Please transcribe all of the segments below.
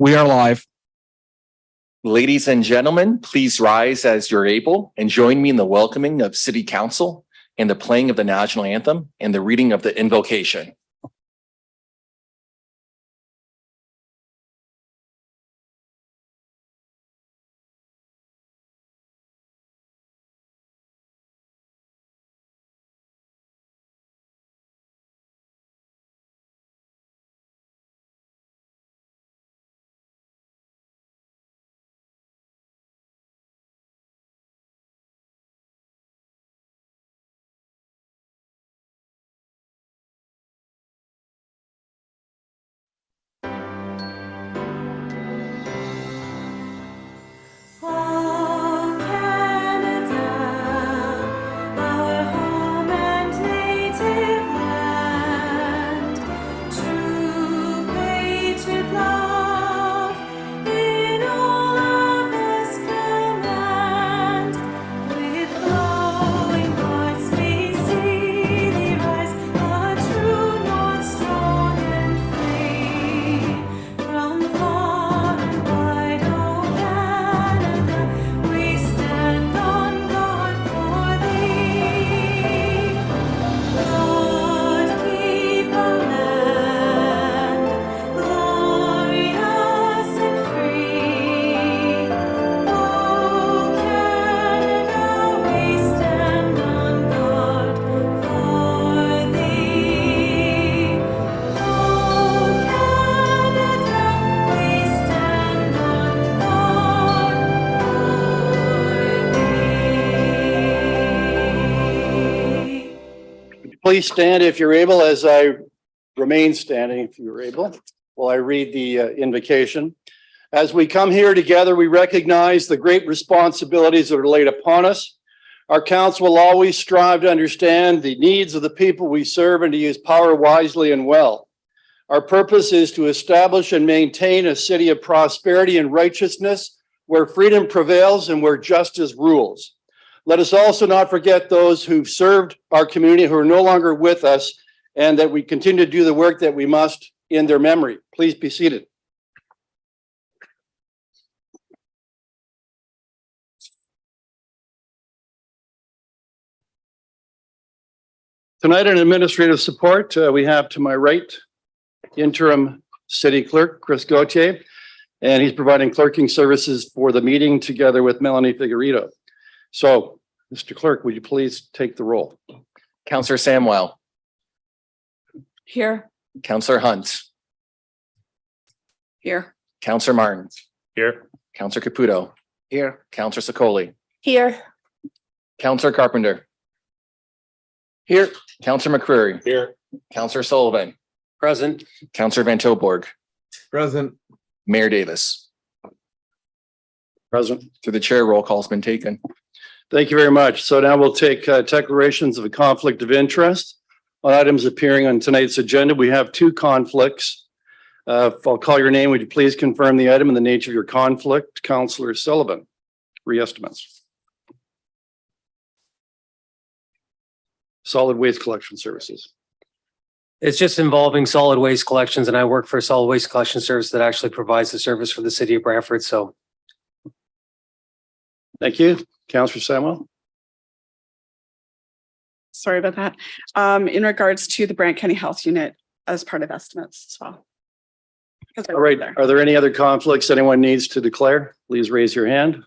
We are live. Ladies and gentlemen, please rise as you're able and join me in the welcoming of City Council and the playing of the national anthem and the reading of the invocation. Please stand if you're able, as I remain standing if you're able, while I read the invocation. As we come here together, we recognize the great responsibilities that are laid upon us. Our council will always strive to understand the needs of the people we serve and to use power wisely and well. Our purpose is to establish and maintain a city of prosperity and righteousness where freedom prevails and where justice rules. Let us also not forget those who've served our community who are no longer with us, and that we continue to do the work that we must in their memory. Please be seated. Tonight in administrative support, we have to my right, interim city clerk, Chris Gauthier, and he's providing clerking services for the meeting together with Melanie Figueredo. So, Mr. Clerk, would you please take the roll? Councillor Samwell. Here. Councillor Hunt. Here. Councillor Martin. Here. Councillor Caputo. Here. Councillor Sicoli. Here. Councillor Carpenter. Here. Councillor McCreary. Here. Councillor Sullivan. Present. Councillor Van Tilburg. Present. Mayor Davis. Present. Through the chair, roll call has been taken. Thank you very much. So now we'll take declarations of a conflict of interest on items appearing on tonight's agenda. We have two conflicts. If I'll call your name, would you please confirm the item and the nature of your conflict? Councillor Sullivan, re-estimates. Solid waste collection services. It's just involving solid waste collections, and I work for a solid waste collection service that actually provides the service for the city of Brantford. So. Thank you. Councillor Samuel. Sorry about that. In regards to the Brant County Health Unit as part of estimates as well. All right. Are there any other conflicts anyone needs to declare? Please raise your hand.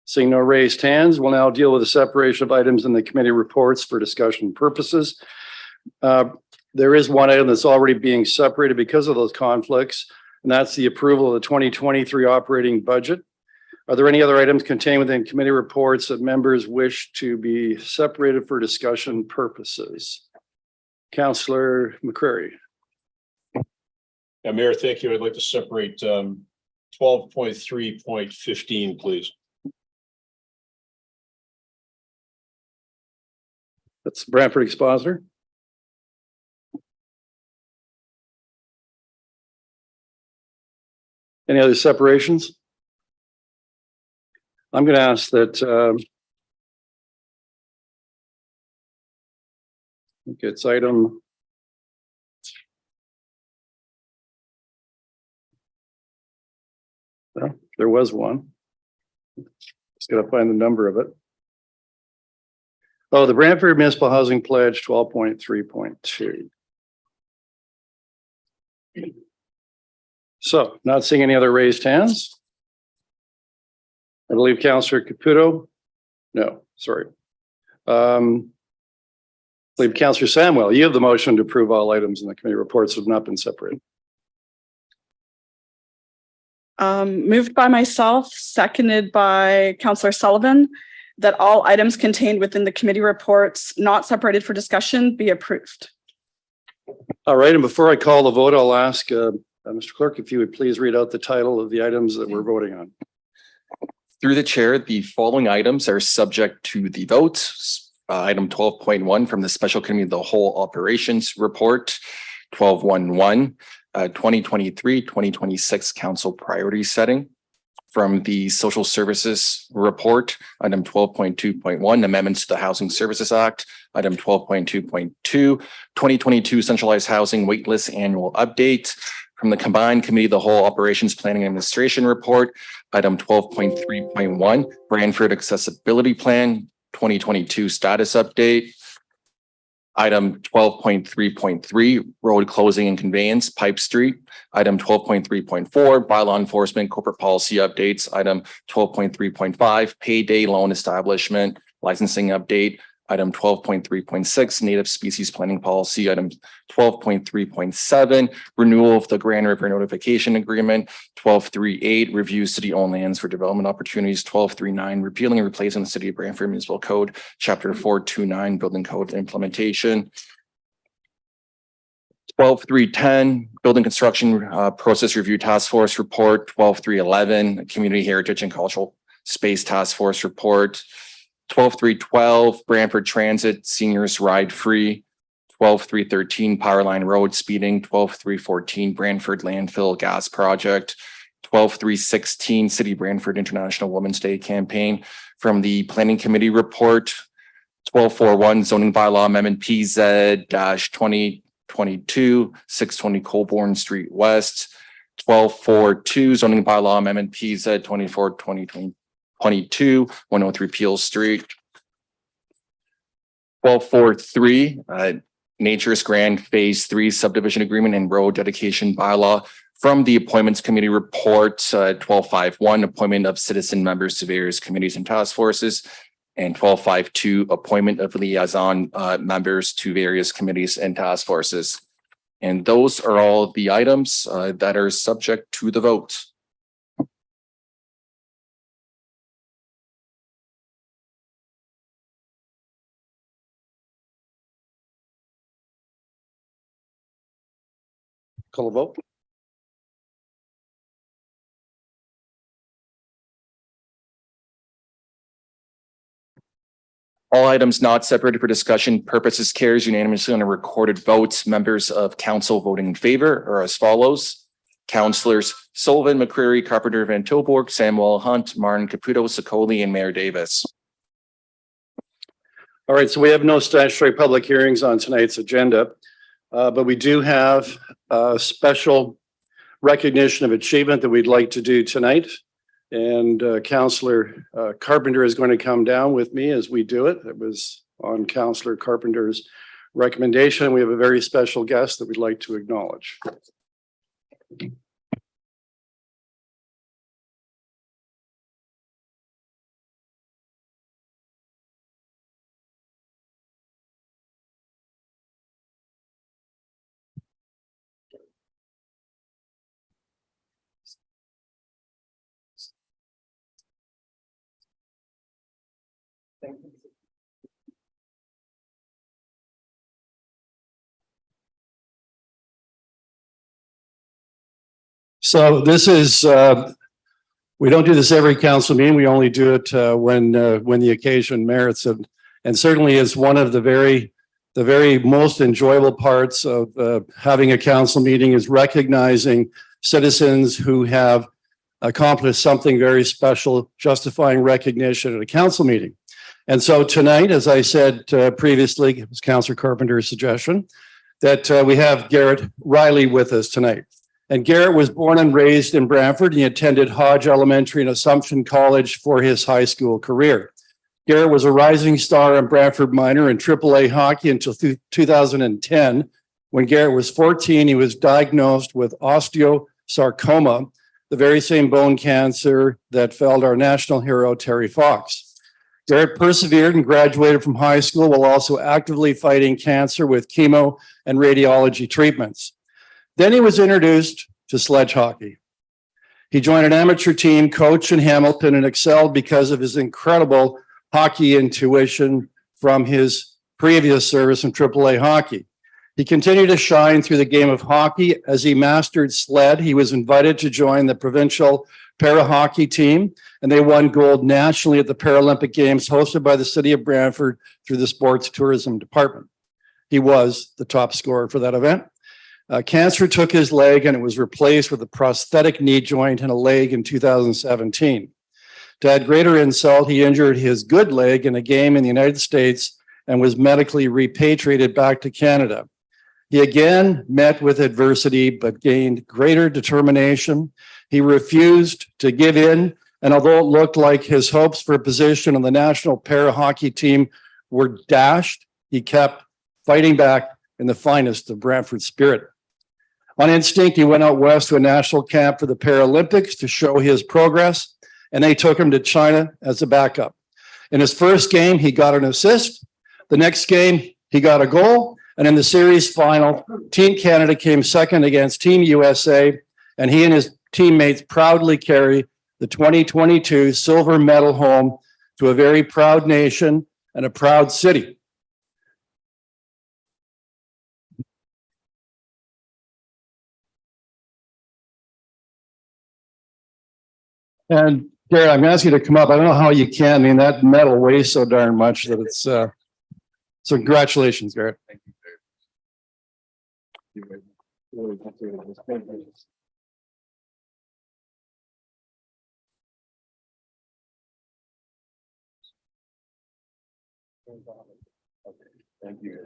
Seeing no raised hands, we'll now deal with the separation of items in the committee reports for discussion purposes. There is one item that's already being separated because of those conflicts, and that's the approval of the 2023 operating budget. Are there any other items contained within committee reports that members wish to be separated for discussion purposes? Councillor McCreary. Yeah, Mayor, thank you. I'd like to separate 12.3.15, please. That's Brantford Expositor. Any other separations? I'm going to ask that I think it's item There was one. Just got to find the number of it. Oh, the Brantford Municipal Housing Pledge 12.3.2. So not seeing any other raised hands. I believe Councillor Caputo. No, sorry. I believe Councillor Samuel, you have the motion to approve all items in the committee reports that have not been separated. Moved by myself, seconded by Councillor Sullivan, that all items contained within the committee reports not separated for discussion be approved. All right, and before I call the vote, I'll ask Mr. Clerk if you would please read out the title of the items that we're voting on. Through the chair, the following items are subject to the vote. Item 12.1 from the Special Committee of the Whole Operations Report, 12.1.1, 2023-2026 Council Priority Setting. From the Social Services Report, item 12.2.1, amendments to the Housing Services Act, item 12.2.2, 2022 Centralized Housing Waitlist Annual Update. From the Combined Committee of the Whole Operations Planning and Administration Report, item 12.3.1, Brantford Accessibility Plan, 2022 Status Update. Item 12.3.3, road closing and conveyance, Pipe Street. Item 12.3.4, bylaw enforcement, corporate policy updates. Item 12.3.5, payday loan establishment, licensing update. Item 12.3.6, native species planning policy. Item 12.3.7, renewal of the Grand River notification agreement. 12.3.8, review city-owned lands for development opportunities. 12.3.9, repealing and replacing the City of Brantford Municipal Code, Chapter 429, building code implementation. 12.3.10, building construction process review task force report. 12.3.11, community heritage and cultural space task force report. 12.3.12, Brantford Transit Seniors Ride Free. 12.3.13, Powerline Road Speeding. 12.3.14, Brantford Landfill Gas Project. 12.3.16, City Brantford International Women's Day Campaign. From the Planning Committee Report, 12.4.1, Zoning Bylaw Amendment PZ-2022, 620 Colborne Street West. 12.4.2, Zoning Bylaw Amendment PZ-24-2022, 103 Peel Street. 12.4.3, Nature's Grand Phase 3 Subdivision Agreement and Road Dedication Bylaw. From the Appointments Committee Report, 12.5.1, appointment of citizen members to various committees and task forces. And 12.5.2, appointment of liaison members to various committees and task forces. And those are all the items that are subject to the vote. Call a vote. All items not separated for discussion purposes carries unanimously on a recorded vote. Members of council voting in favor are as follows. Councillors Sullivan, McCreary, Carpenter, Van Tilburg, Samuel Hunt, Martin, Caputo, Sicoli, and Mayor Davis. All right, so we have no statutory public hearings on tonight's agenda, but we do have a special recognition of achievement that we'd like to do tonight. And Councillor Carpenter is going to come down with me as we do it. It was on Councillor Carpenter's recommendation. We have a very special guest that we'd like to acknowledge. So this is, we don't do this every council meeting. We only do it when the occasion merits it. And certainly is one of the very most enjoyable parts of having a council meeting is recognizing citizens who have accomplished something very special, justifying recognition at a council meeting. And so tonight, as I said previously, it was Councillor Carpenter's suggestion that we have Garrett Riley with us tonight. And Garrett was born and raised in Brantford. He attended Hodge Elementary and Assumption College for his high school career. Garrett was a rising star in Brantford Minor and AAA hockey until 2010. When Garrett was 14, he was diagnosed with osteosarcoma, the very same bone cancer that felled our national hero, Terry Fox. Garrett persevered and graduated from high school while also actively fighting cancer with chemo and radiology treatments. Then he was introduced to sledge hockey. He joined an amateur team coach in Hamilton and excelled because of his incredible hockey intuition from his previous service in AAA hockey. He continued to shine through the game of hockey as he mastered sled. He was invited to join the provincial para hockey team, and they won gold nationally at the Paralympic Games hosted by the city of Brantford through the sports tourism department. He was the top scorer for that event. Cancer took his leg and it was replaced with a prosthetic knee joint and a leg in 2017. To add greater insult, he injured his good leg in a game in the United States and was medically repatriated back to Canada. He again met with adversity, but gained greater determination. He refused to give in, and although it looked like his hopes for a position on the national para hockey team were dashed, he kept fighting back in the finest of Brantford spirit. On instinct, he went out west to a national camp for the Paralympics to show his progress, and they took him to China as a backup. In his first game, he got an assist. The next game, he got a goal. And in the series final, Team Canada came second against Team USA, and he and his teammates proudly carry the 2022 silver medal home to a very proud nation and a proud city. And Garrett, I'm asking you to come up. I don't know how you can. I mean, that medal weighs so darn much that it's, so congratulations, Garrett. Thank you.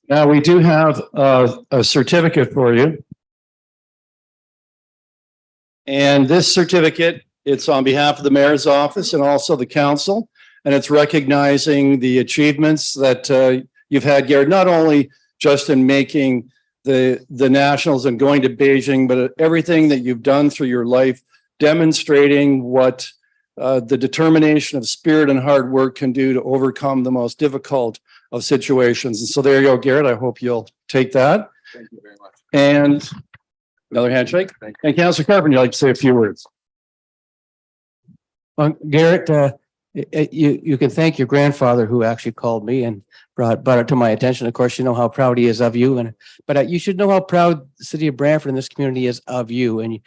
Now, we do have a certificate for you. And this certificate, it's on behalf of the mayor's office and also the council, and it's recognizing the achievements that you've had, Garrett, not only just in making the nationals and going to Beijing, but everything that you've done through your life, demonstrating what the determination of spirit and hard work can do to overcome the most difficult of situations. And so there you go, Garrett. I hope you'll take that. Thank you very much. And another handshake. And Councillor Carpenter, you'd like to say a few words. Garrett, you can thank your grandfather who actually called me and brought it to my attention. Of course, you know how proud he is of you, but you should know how proud the city of Brantford and this community is of you and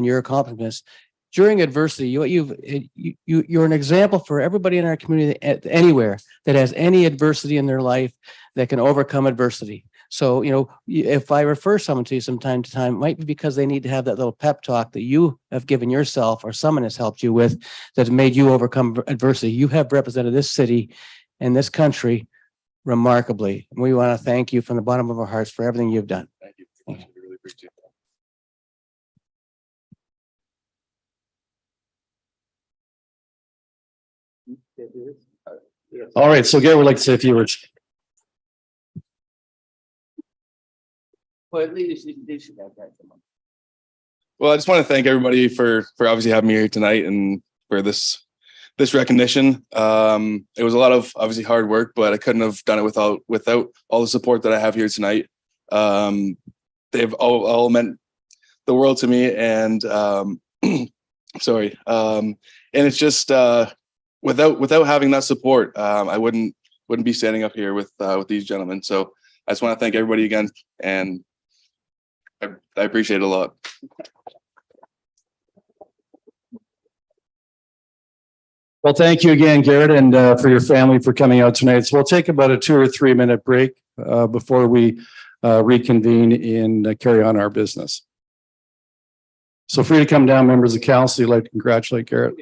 your accomplishments during adversity. You're an example for everybody in our community anywhere that has any adversity in their life that can overcome adversity. So, you know, if I refer someone to you from time to time, it might be because they need to have that little pep talk that you have given yourself or someone has helped you with that has made you overcome adversity. You have represented this city and this country remarkably. We want to thank you from the bottom of our hearts for everything you've done. Thank you. We really appreciate that. All right. So Garrett would like to say a few words. Well, I just want to thank everybody for obviously having me here tonight and for this recognition. It was a lot of obviously hard work, but I couldn't have done it without all the support that I have here tonight. They've all meant the world to me, and sorry. And it's just without having that support, I wouldn't be standing up here with these gentlemen. So I just want to thank everybody again, and I appreciate it a lot. Well, thank you again, Garrett, and for your family for coming out tonight. So we'll take about a 2 or 3 minute break before we reconvene and carry on our business. So free to come down, members of council. You'd like to congratulate Garrett.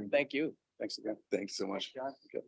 Thank you. Thanks again. Thanks so much. Okay.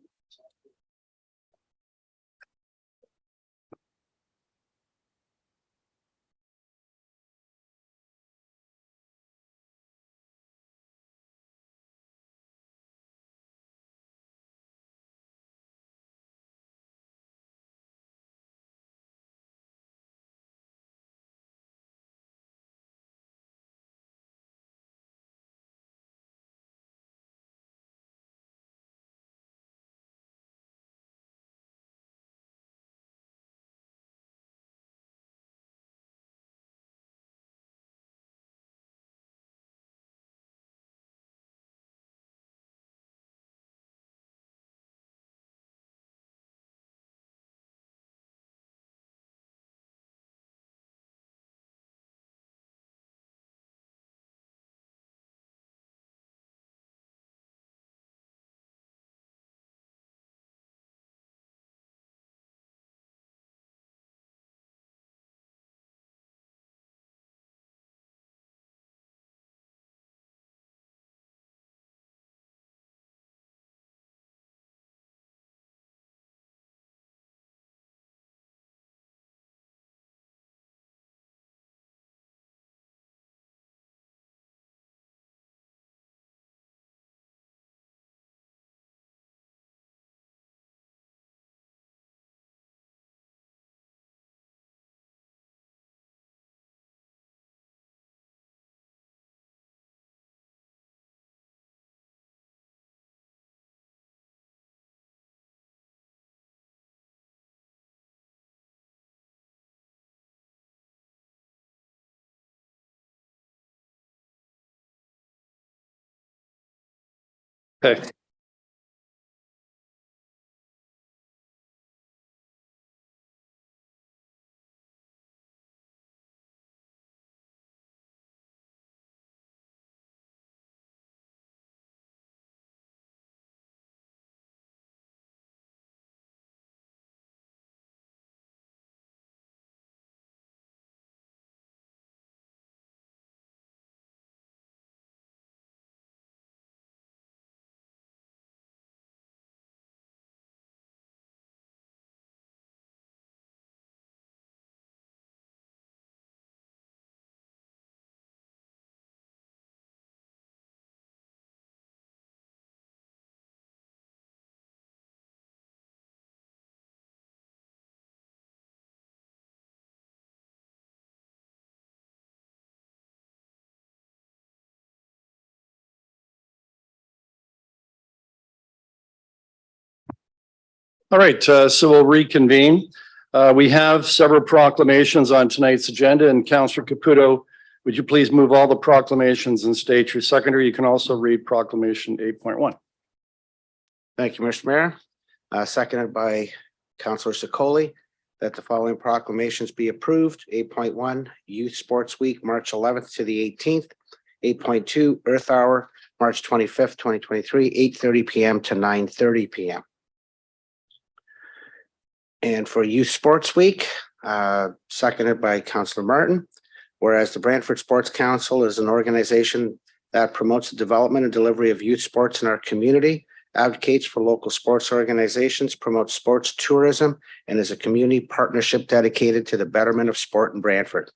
Okay. All right, so we'll reconvene. We have several proclamations on tonight's agenda, and Councillor Caputo, would you please move all the proclamations and state your seconder? You can also read proclamation 8.1. Thank you, Mr. Mayor. Seconded by Councillor Secoli, that the following proclamations be approved. 8.1, Youth Sports Week, March 11th to the 18th. 8.2, Earth Hour, March 25th, 2023, 8:30 p.m. to 9:30 p.m. And for Youth Sports Week, seconded by Councillor Martin, whereas the Brantford Sports Council is an organization that promotes the development and delivery of youth sports in our community, advocates for local sports organizations, promotes sports tourism, and is a community partnership dedicated to the betterment of sport in Brantford.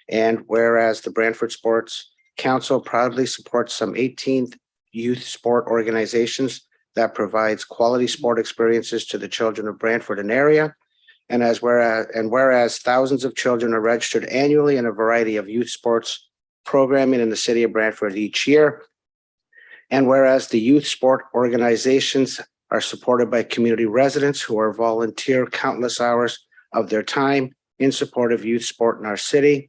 And whereas the Brantford Sports Council proudly supports some 18 youth sport organizations that provides quality sport experiences to the children of Brantford and area. And whereas thousands of children are registered annually in a variety of youth sports programming in the city of Brantford each year. And whereas the youth sport organizations are supported by community residents who are volunteer countless hours of their time in support of youth sport in our city.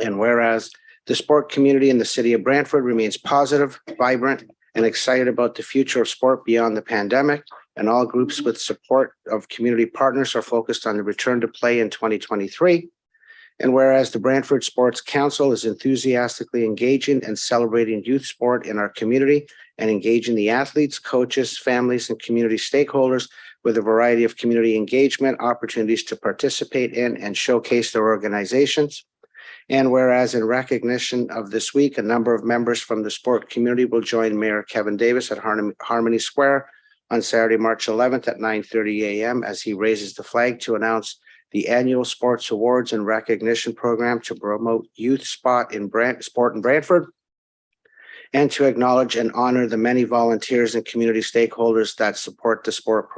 And whereas the sport community in the city of Brantford remains positive, vibrant, and excited about the future of sport beyond the pandemic, and all groups with support of community partners are focused on the return to play in 2023. And whereas the Brantford Sports Council is enthusiastically engaging and celebrating youth sport in our community and engaging the athletes, coaches, families, and community stakeholders with a variety of community engagement opportunities to participate in and showcase their organizations. And whereas in recognition of this week, a number of members from the sport community will join Mayor Kevin Davis at Harmony Square on Saturday, March 11th at 9:30 a.m. as he raises the flag to announce the annual sports awards and recognition program to promote youth sport in Brantford, and to acknowledge and honor the many volunteers and community stakeholders that support the sport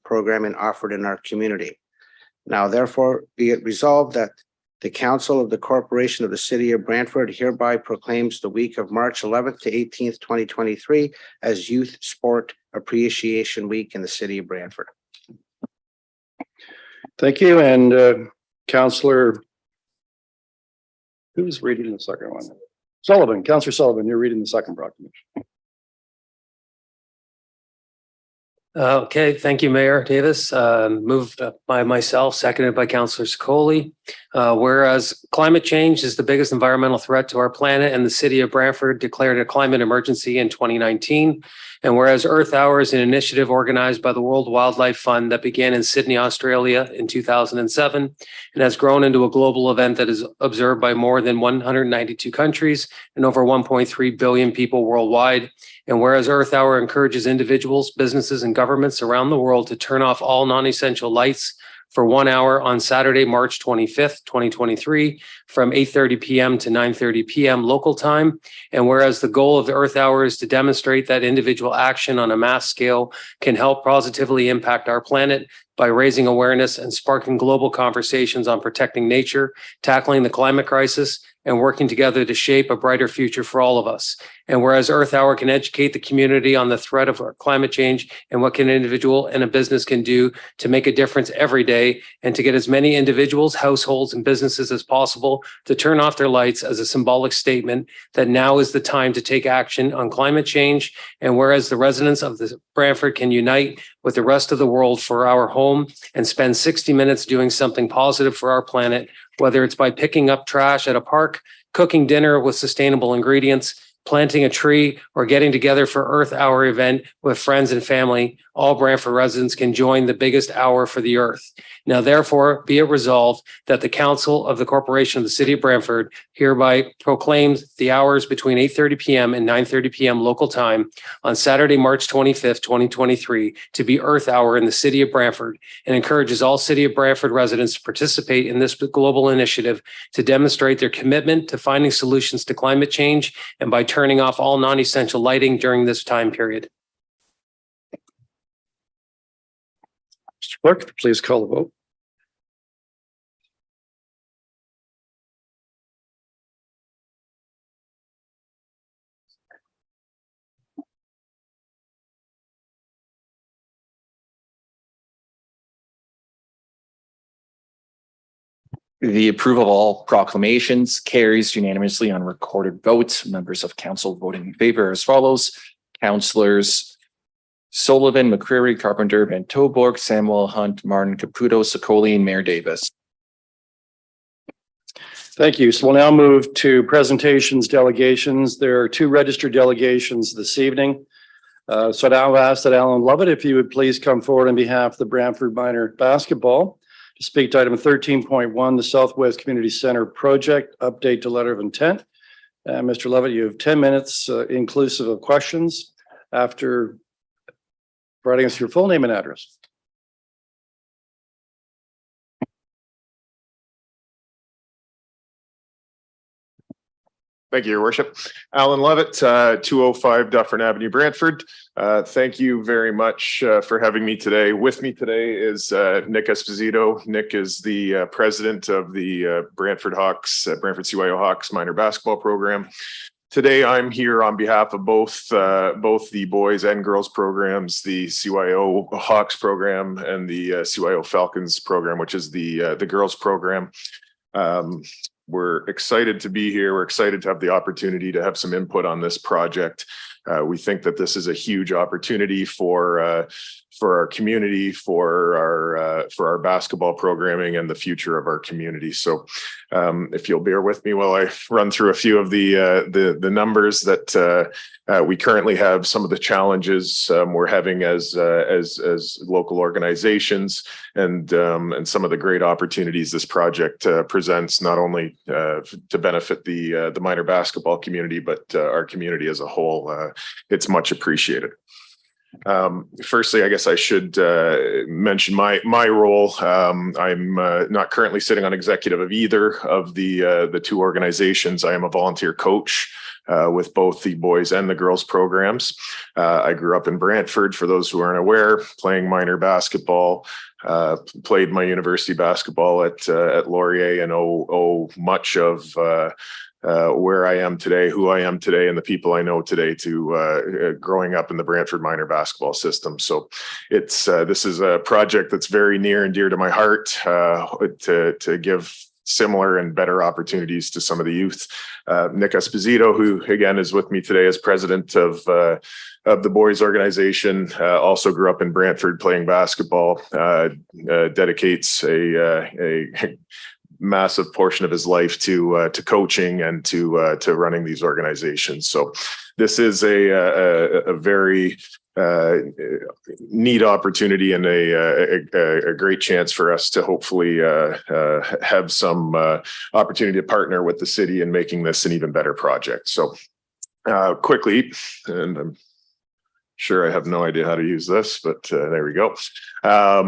programming offered in our community. Now, therefore, be it resolved that the Council of the Corporation of the City of Brantford hereby proclaims the week of March 11th to 18th, 2023 as Youth Sport Appreciation Week in the City of Brantford. Thank you. And Councillor, who's reading the second one? Sullivan, Councillor Sullivan, you're reading the second proclamation. Okay, thank you, Mayor Davis. Moved by myself, seconded by Councillor Secoli. Whereas climate change is the biggest environmental threat to our planet and the city of Brantford declared a climate emergency in 2019. And whereas Earth Hour is an initiative organized by the World Wildlife Fund that began in Sydney, Australia in 2007 and has grown into a global event that is observed by more than 192 countries and over 1.3 billion people worldwide. And whereas Earth Hour encourages individuals, businesses, and governments around the world to turn off all non-essential lights for 1 hour on Saturday, March 25th, 2023, from 8:30 p.m. to 9:30 p.m. local time. And whereas the goal of the Earth Hour is to demonstrate that individual action on a mass scale can help positively impact our planet, by raising awareness and sparking global conversations on protecting nature, tackling the climate crisis, and working together to shape a brighter future for all of us. And whereas Earth Hour can educate the community on the threat of climate change and what an individual and a business can do to make a difference every day, and to get as many individuals, households, and businesses as possible to turn off their lights as a symbolic statement that now is the time to take action on climate change. And whereas the residents of the Brantford can unite with the rest of the world for our home and spend 60 minutes doing something positive for our planet, whether it's by picking up trash at a park, cooking dinner with sustainable ingredients, planting a tree, or getting together for Earth Hour event with friends and family, all Brantford residents can join the biggest hour for the earth. Now, therefore, be it resolved that the Council of the Corporation of the City of Brantford hereby proclaims the hours between 8:30 p.m. and 9:30 p.m. local time on Saturday, March 25th, 2023, to be Earth Hour in the City of Brantford, and encourages all City of Brantford residents to participate in this global initiative to demonstrate their commitment to finding solutions to climate change and by turning off all non-essential lighting during this time period. Mr. Clerk, please call the vote. The approval of all proclamations carries unanimously on recorded votes. Members of council voting in favor as follows: Councillors Sullivan, McCreary, Carpenter, Van Toborg, Samuel, Hunt, Martin, Caputo, Sicoli, and Mayor Davis. Thank you. So we'll now move to presentations, delegations. There are 2 registered delegations this evening. So now I'll ask that Alan Lovett, if you would please come forward on behalf of the Brantford Minor Basketball to speak to item 13.1, the Southwest Community Center Project Update to Letter of Intent. Mr. Lovett, you have 10 minutes inclusive of questions after providing us your full name and address. Thank you, Your Worship. Alan Lovett, 205 Dufferin Avenue, Brantford. Thank you very much for having me today. With me today is Nick Esposito. Nick is the president of the Brantford Hawks, Brantford CYO Hawks minor basketball program. Today, I'm here on behalf of both the boys and girls programs, the CYO Hawks program and the CYO Falcons program, which is the girls program. We're excited to be here. We're excited to have the opportunity to have some input on this project. We think that this is a huge opportunity for our community, for our basketball programming and the future of our community. So if you'll bear with me while I run through a few of the numbers that we currently have, some of the challenges we're having as local organizations, and some of the great opportunities this project presents, not only to benefit the minor basketball community, but our community as a whole. It's much appreciated. Firstly, I guess I should mention my role. I'm not currently sitting on executive of either of the 2 organizations. I am a volunteer coach with both the boys and the girls programs. I grew up in Brantford, for those who aren't aware, playing minor basketball. Played my university basketball at Laurier, and owe much of where I am today, who I am today, and the people I know today to growing up in the Brantford minor basketball system. So it's this is a project that's very near and dear to my heart, to give similar and better opportunities to some of the youth. Nick Esposito, who again is with me today as president of the boys organization, also grew up in Brantford playing basketball, dedicates a massive portion of his life to coaching and to running these organizations. So this is a very neat opportunity and a great chance for us to hopefully have some opportunity to partner with the city in making this an even better project. So quickly, and I'm sure I have no idea how to use this, but there we go. A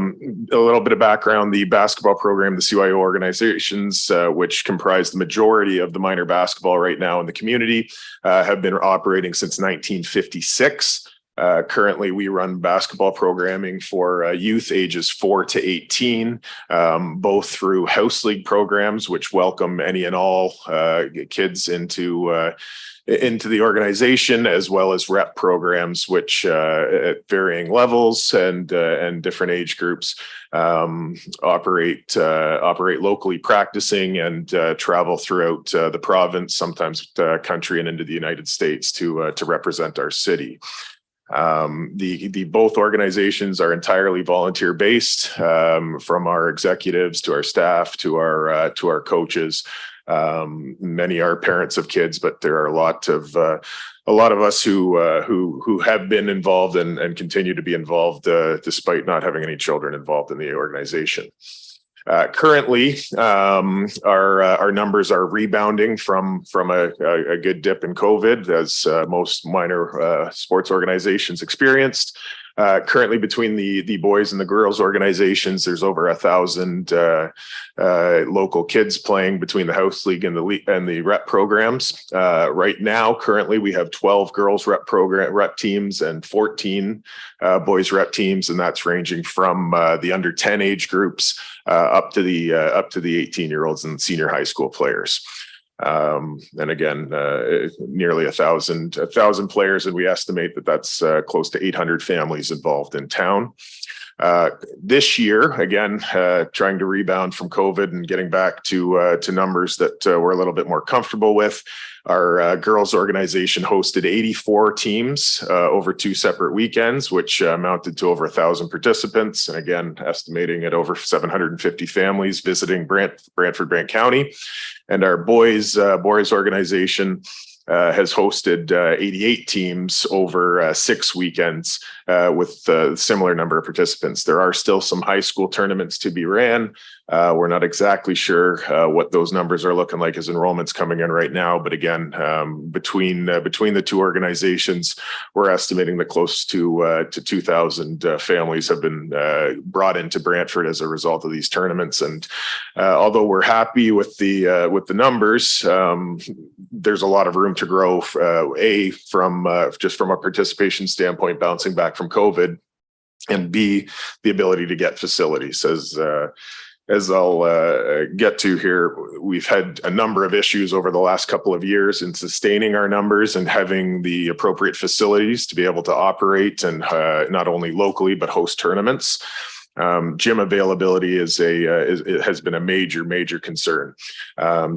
little bit of background: the basketball program, the CYO organizations, which comprise the majority of the minor basketball right now in the community, have been operating since 1956. Currently, we run basketball programming for youth ages 4 to 18, both through house league programs, which welcome any and all kids into the organization, as well as rep programs, which at varying levels and different age groups operate locally, practicing and travel throughout the province, sometimes the country, and into the United States to represent our city. The both organizations are entirely volunteer based, from our executives to our staff to our coaches. Many are parents of kids, but there are a lot of us who have been involved and continue to be involved despite not having any children involved in the organization. Currently, our numbers are rebounding from a good dip in COVID, as most minor sports organizations experienced. Currently, between the boys and the girls organizations, there's over 1,000 local kids playing between the house league and the rep programs. Right now, currently, we have 12 girls rep teams and 14 boys rep teams, and that's ranging from the under 10 age groups up to the 18-year-olds and senior high school players. And again, nearly 1,000 players, and we estimate that that's close to 800 families involved in town. This year, again, trying to rebound from COVID and getting back to numbers that we're a little bit more comfortable with. Our girls organization hosted 84 teams over 2 separate weekends, which amounted to over 1,000 participants. And again, estimating at over 750 families visiting Brantford, Brant County. And our boys organization has hosted 88 teams over 6 weekends with a similar number of participants. There are still some high school tournaments to be ran. We're not exactly sure what those numbers are looking like as enrollments coming in right now. But again, between the two organizations, we're estimating that close to 2,000 families have been brought into Brantford as a result of these tournaments. And although we're happy with the numbers, there's a lot of room to grow. Just from a participation standpoint, bouncing back from COVID, and B, the ability to get facilities. As I'll get to here, we've had a number of issues over the last couple of years in sustaining our numbers and having the appropriate facilities to be able to operate and not only locally, but host tournaments. Gym availability has been a major concern.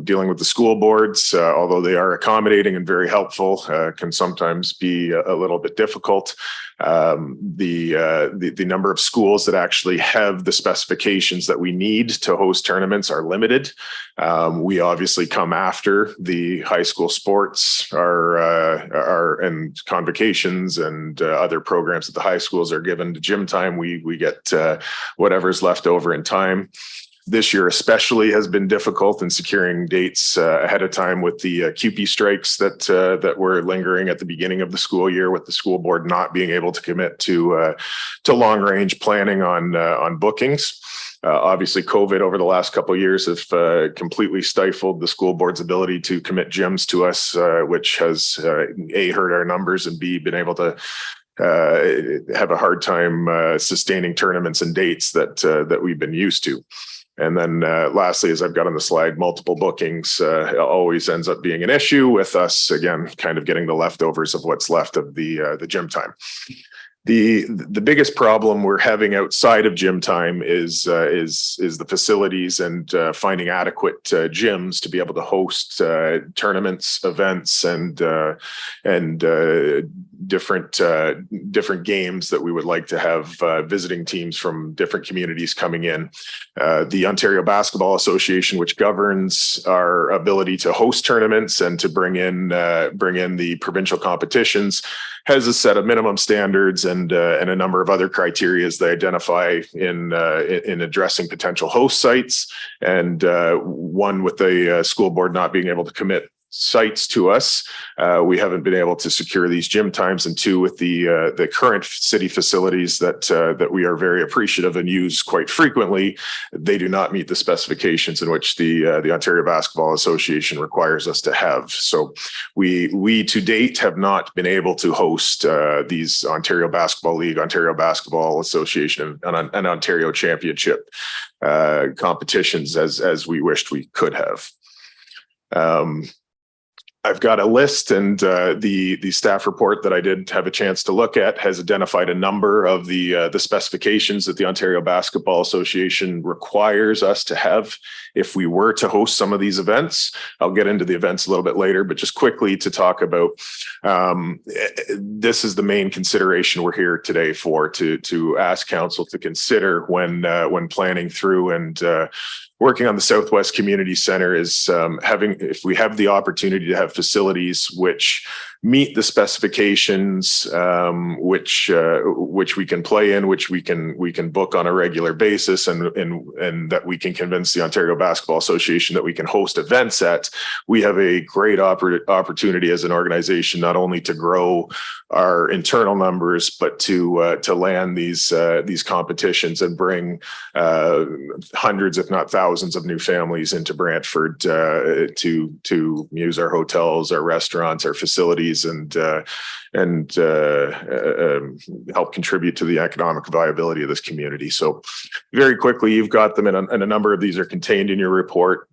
Dealing with the school boards, although they are accommodating and very helpful, can sometimes be a little bit difficult. The number of schools that actually have the specifications that we need to host tournaments are limited. We obviously come after the high school sports and convocations and other programs that the high schools are given to gym time. We get whatever's left over in time. This year especially has been difficult in securing dates ahead of time with the CUPE strikes that were lingering at the beginning of the school year, with the school board not being able to commit to long range planning on bookings. Obviously, COVID over the last couple of years have completely stifled the school board's ability to commit gyms to us, which has A, hurt our numbers, and B, been able to have a hard time sustaining tournaments and dates that we've been used to. And then lastly, as I've got on the slide, multiple bookings always ends up being an issue with us, again, kind of getting the leftovers of what's left of the gym time. The biggest problem we're having outside of gym time is the facilities and finding adequate gyms to be able to host tournaments, events, and different games that we would like to have visiting teams from different communities coming in. The Ontario Basketball Association, which governs our ability to host tournaments and to bring in the provincial competitions, has a set of minimum standards and a number of other criteria they identify in addressing potential host sites, and one with the school board not being able to commit sites to us. We haven't been able to secure these gym times, and two, with the current city facilities that we are very appreciative and use quite frequently, they do not meet the specifications in which the Ontario Basketball Association requires us to have. So we to date have not been able to host these Ontario Basketball League, Ontario Basketball Association, and Ontario Championship competitions as we wished we could have. I've got a list, and the staff report that I did have a chance to look at has identified a number of the specifications that the Ontario Basketball Association requires us to have if we were to host some of these events. I'll get into the events a little bit later, but just quickly to talk about this is the main consideration we're here today for, to ask council to consider when planning through and working on the Southwest Community Center is if we have the opportunity to have facilities which meet the specifications, which we can play in, which we can book on a regular basis, and that we can convince the Ontario Basketball Association that we can host events at, we have a great opportunity as an organization not only to grow our internal numbers, but to land these competitions and bring hundreds, if not thousands, of new families into Brantford to use our hotels, our restaurants, our facilities, and help contribute to the economic viability of this community. So very quickly, you've got them, and a number of these are contained in your report.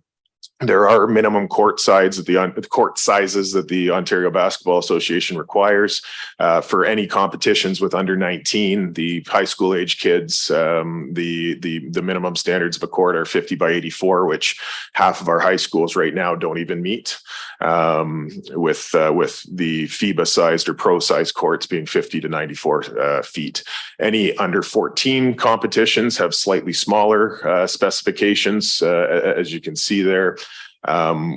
There are minimum court sizes that the Ontario Basketball Association requires for any competitions with under 19. The high school age kids, the minimum standards of a court are 50 by 84, which half of our high schools right now don't even meet. With the FIBA sized or pro sized courts being 50 to 94 feet. Any under 14 competitions have slightly smaller specifications, as you can see there.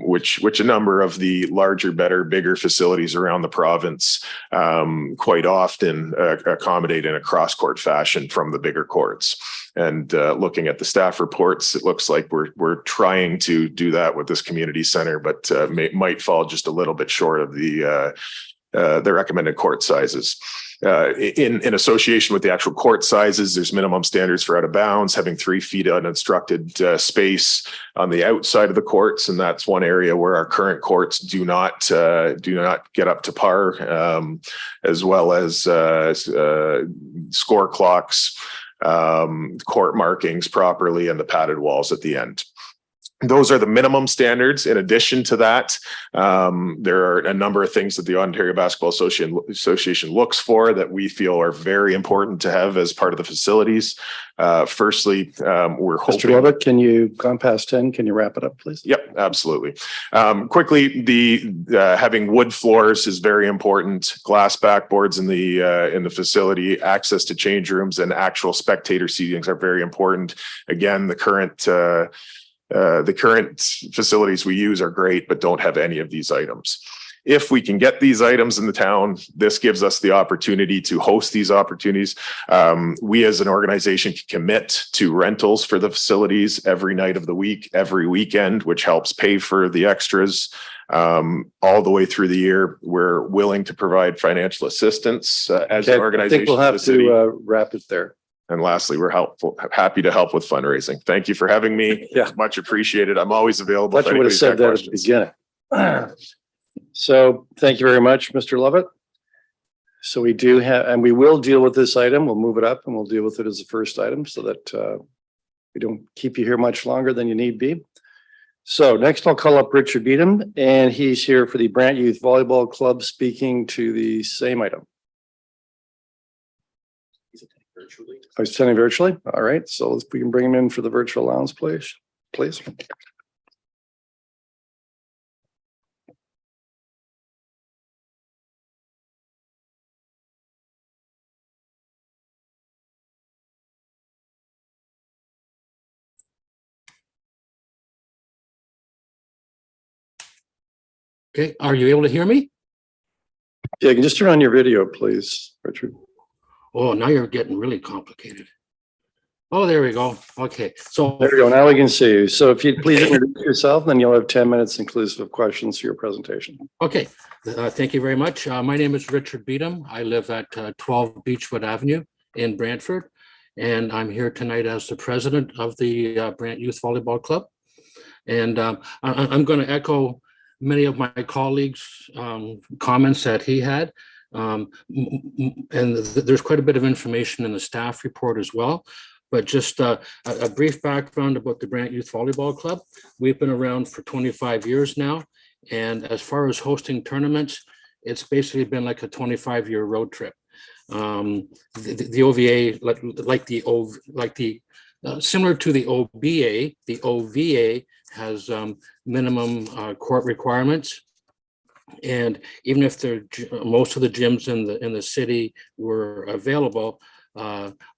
Which a number of the larger, better, bigger facilities around the province quite often accommodate in a cross-court fashion from the bigger courts. And looking at the staff reports, it looks like we're trying to do that with this community center, but might fall just a little bit short of the recommended court sizes. In association with the actual court sizes, there's minimum standards for out of bounds, having 3 feet unobstructed space on the outside of the courts, and that's one area where our current courts do not get up to par, as well as score clocks, court markings properly, and the padded walls at the end. Those are the minimum standards. In addition to that, there are a number of things that the Ontario Basketball Association looks for that we feel are very important to have as part of the facilities. Firstly, we're hoping— Mr. Levitt, can you gone past 10? Can you wrap it up, please? Yep, absolutely. Quickly, having wood floors is very important. Glass backboards in the facility, access to change rooms, and actual spectator seatings are very important. Again, the current facilities we use are great, but don't have any of these items. If we can get these items in the town, this gives us the opportunity to host these opportunities. We as an organization can commit to rentals for the facilities every night of the week, every weekend, which helps pay for the extras all the way through the year. We're willing to provide financial assistance as an organization. I think we'll have to wrap it there. And lastly, we're happy to help with fundraising. Thank you for having me. Yeah. Much appreciated. I'm always available. Thought you would have said that at the beginning. So thank you very much, Mr. Levitt. So we do have, and we will deal with this item. We'll move it up and we'll deal with it as the first item so that we don't keep you here much longer than you need be. So next I'll call up Richard Beedham, and he's here for the Brant Youth Volleyball Club, speaking to the same item. I was attending virtually. All right. So if we can bring him in for the virtual lounge, please. Okay, are you able to hear me? Yeah, you can just turn on your video, please, Richard. Oh, now you're getting really complicated. Oh, there we go. Okay, so There we go. Now we can see you. So if you'd please introduce yourself, then you'll have 10 minutes inclusive of questions for your presentation. okay, thank you very much. My name is Richard Beedham. I live at 12 Beechwood Avenue in Brantford, and I'm here tonight as the president of the Brant Youth Volleyball Club. And I'm going to echo many of my colleagues' comments that he had. And there's quite a bit of information in the staff report as well. But just a brief background about the Brant Youth Volleyball Club. We've been around for 25 years now. And as far as hosting tournaments, it's basically been like a 25-year road trip. The OVA, similar to the OBA, the OVA has minimum court requirements. And even if most of the gyms in the city were available,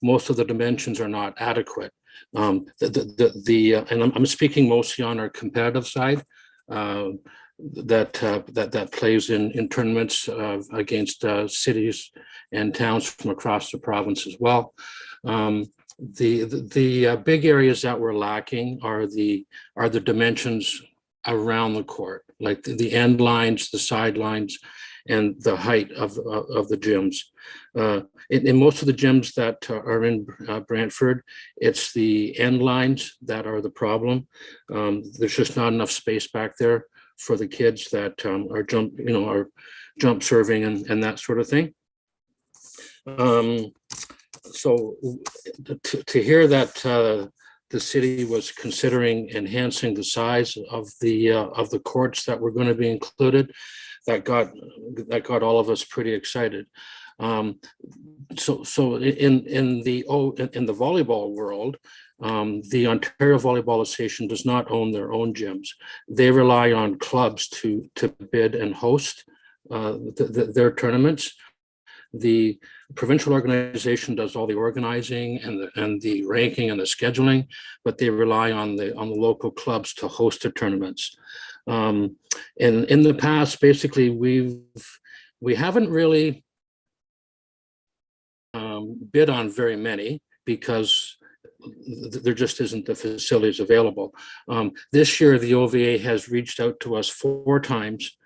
most of the dimensions are not adequate. And I'm speaking mostly on our competitive side that plays in tournaments against cities and towns from across the province as well. The big areas that we're lacking are the dimensions around the court, like the end lines, the sidelines, and the height of the gyms. In most of the gyms that are in Brantford, it's the end lines that are the problem. There's just not enough space back there for the kids that are jump serving and that sort of thing. So to hear that the city was considering enhancing the size of the courts that were going to be included, that got all of us pretty excited. So in the volleyball world, the Ontario Volleyball Association does not own their own gyms. They rely on clubs to bid and host their tournaments. The provincial organization does all the organizing and the ranking and the scheduling, but they rely on the local clubs to host the tournaments. And in the past, basically, we haven't really bid on very many because there just isn't the facilities available. This year, the OVA has reached out to us 4 times.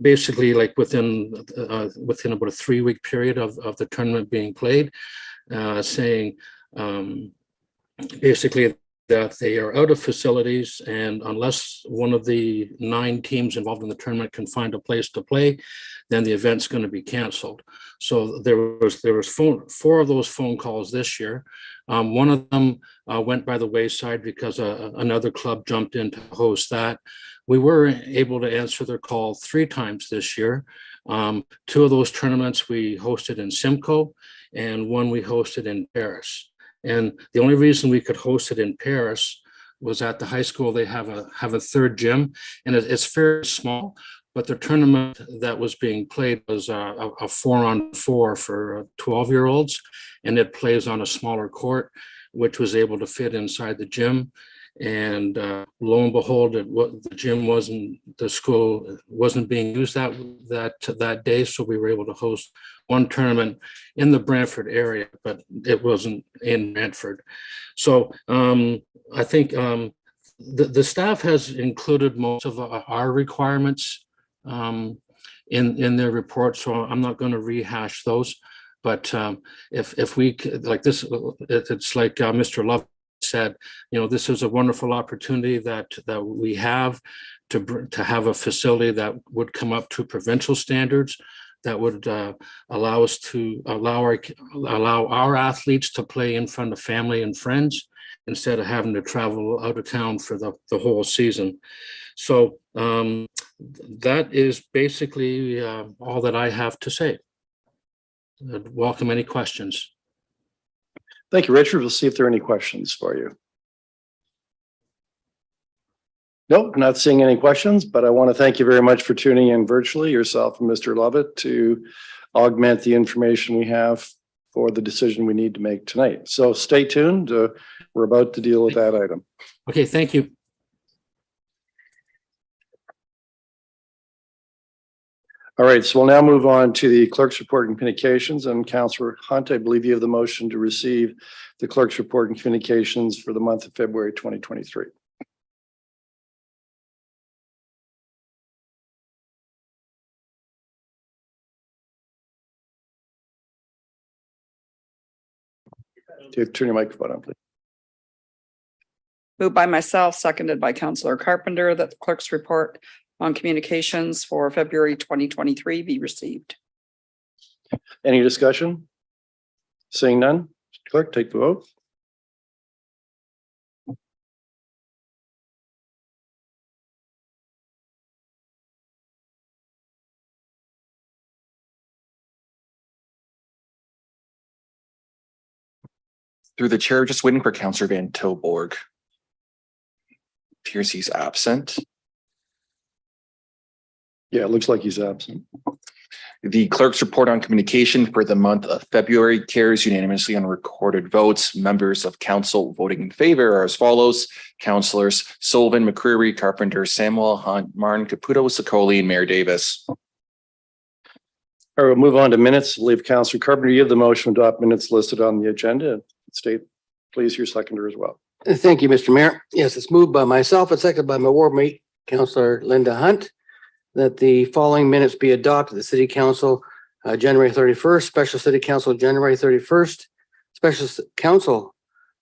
Basically like within about a 3-week period of the tournament being played, saying basically that they are out of facilities, and unless one of the 9 teams involved in the tournament can find a place to play, then the event's going to be canceled. So there was 4 of those phone calls this year. One of them went by the wayside because another club jumped in to host that. We were able to answer their call 3 times this year. 2 of those tournaments we hosted in Simcoe, and 1 we hosted in Paris. And the only reason we could host it in Paris was at the high school. They have a 3rd gym, and it's very small, but the tournament that was being played was a 4-on-4 for 12-year-olds, and it plays on a smaller court, which was able to fit inside the gym. And lo and behold, the school wasn't being used that day, so we were able to host 1 tournament in the Brantford area, but it wasn't in Brantford. So I think the staff has included most of our requirements in their report, so I'm not going to rehash those. But if we like this, it's like Mr. Love said, this is a wonderful opportunity that we have to have a facility that would come up to provincial standards, that would allow us to allow our athletes to play in front of family and friends instead of having to travel out of town for the whole season. So that is basically all that I have to say. I'd welcome any questions. Thank you, Richard. We'll see if there are any questions for you. Nope, not seeing any questions, but I want to thank you very much for tuning in virtually, yourself and Mr. Lovett, to augment the information we have for the decision we need to make tonight. So stay tuned. We're about to deal with that item. Okay, thank you. All right, so we'll now move on to the clerk's report and communications. And Councillor Hunt, I believe you have the motion to receive the clerk's report and communications for the month of February 2023. Turn your microphone on, please. Moved by myself, seconded by Councillor Carpenter, that the clerk's report on communications for February 2023 be received. Any discussion? Seeing none, clerk, take the vote. Through the chair, just waiting for Councillor Van Tilborg. Appears he's absent. Yeah, it looks like he's absent. The clerk's report on communication for the month of February carries unanimously on recorded votes. Members of council voting in favor are as follows: Councillors Sullivan, McCreary, Carpenter, Samuel, Hunt, Martin, Caputo, Sicoli, and Mayor Davis. All right, we'll move on to minutes. I believe Councillor Carpenter, you have the motion to adopt minutes listed on the agenda. State, please, your seconder as well. Thank you, Mr. Mayor. Yes, it's moved by myself and seconded by my ward mate, Councillor Linda Hunt, that the following minutes be adopted. The City Council, January 31st, Special City Council, January 31st, Special Council,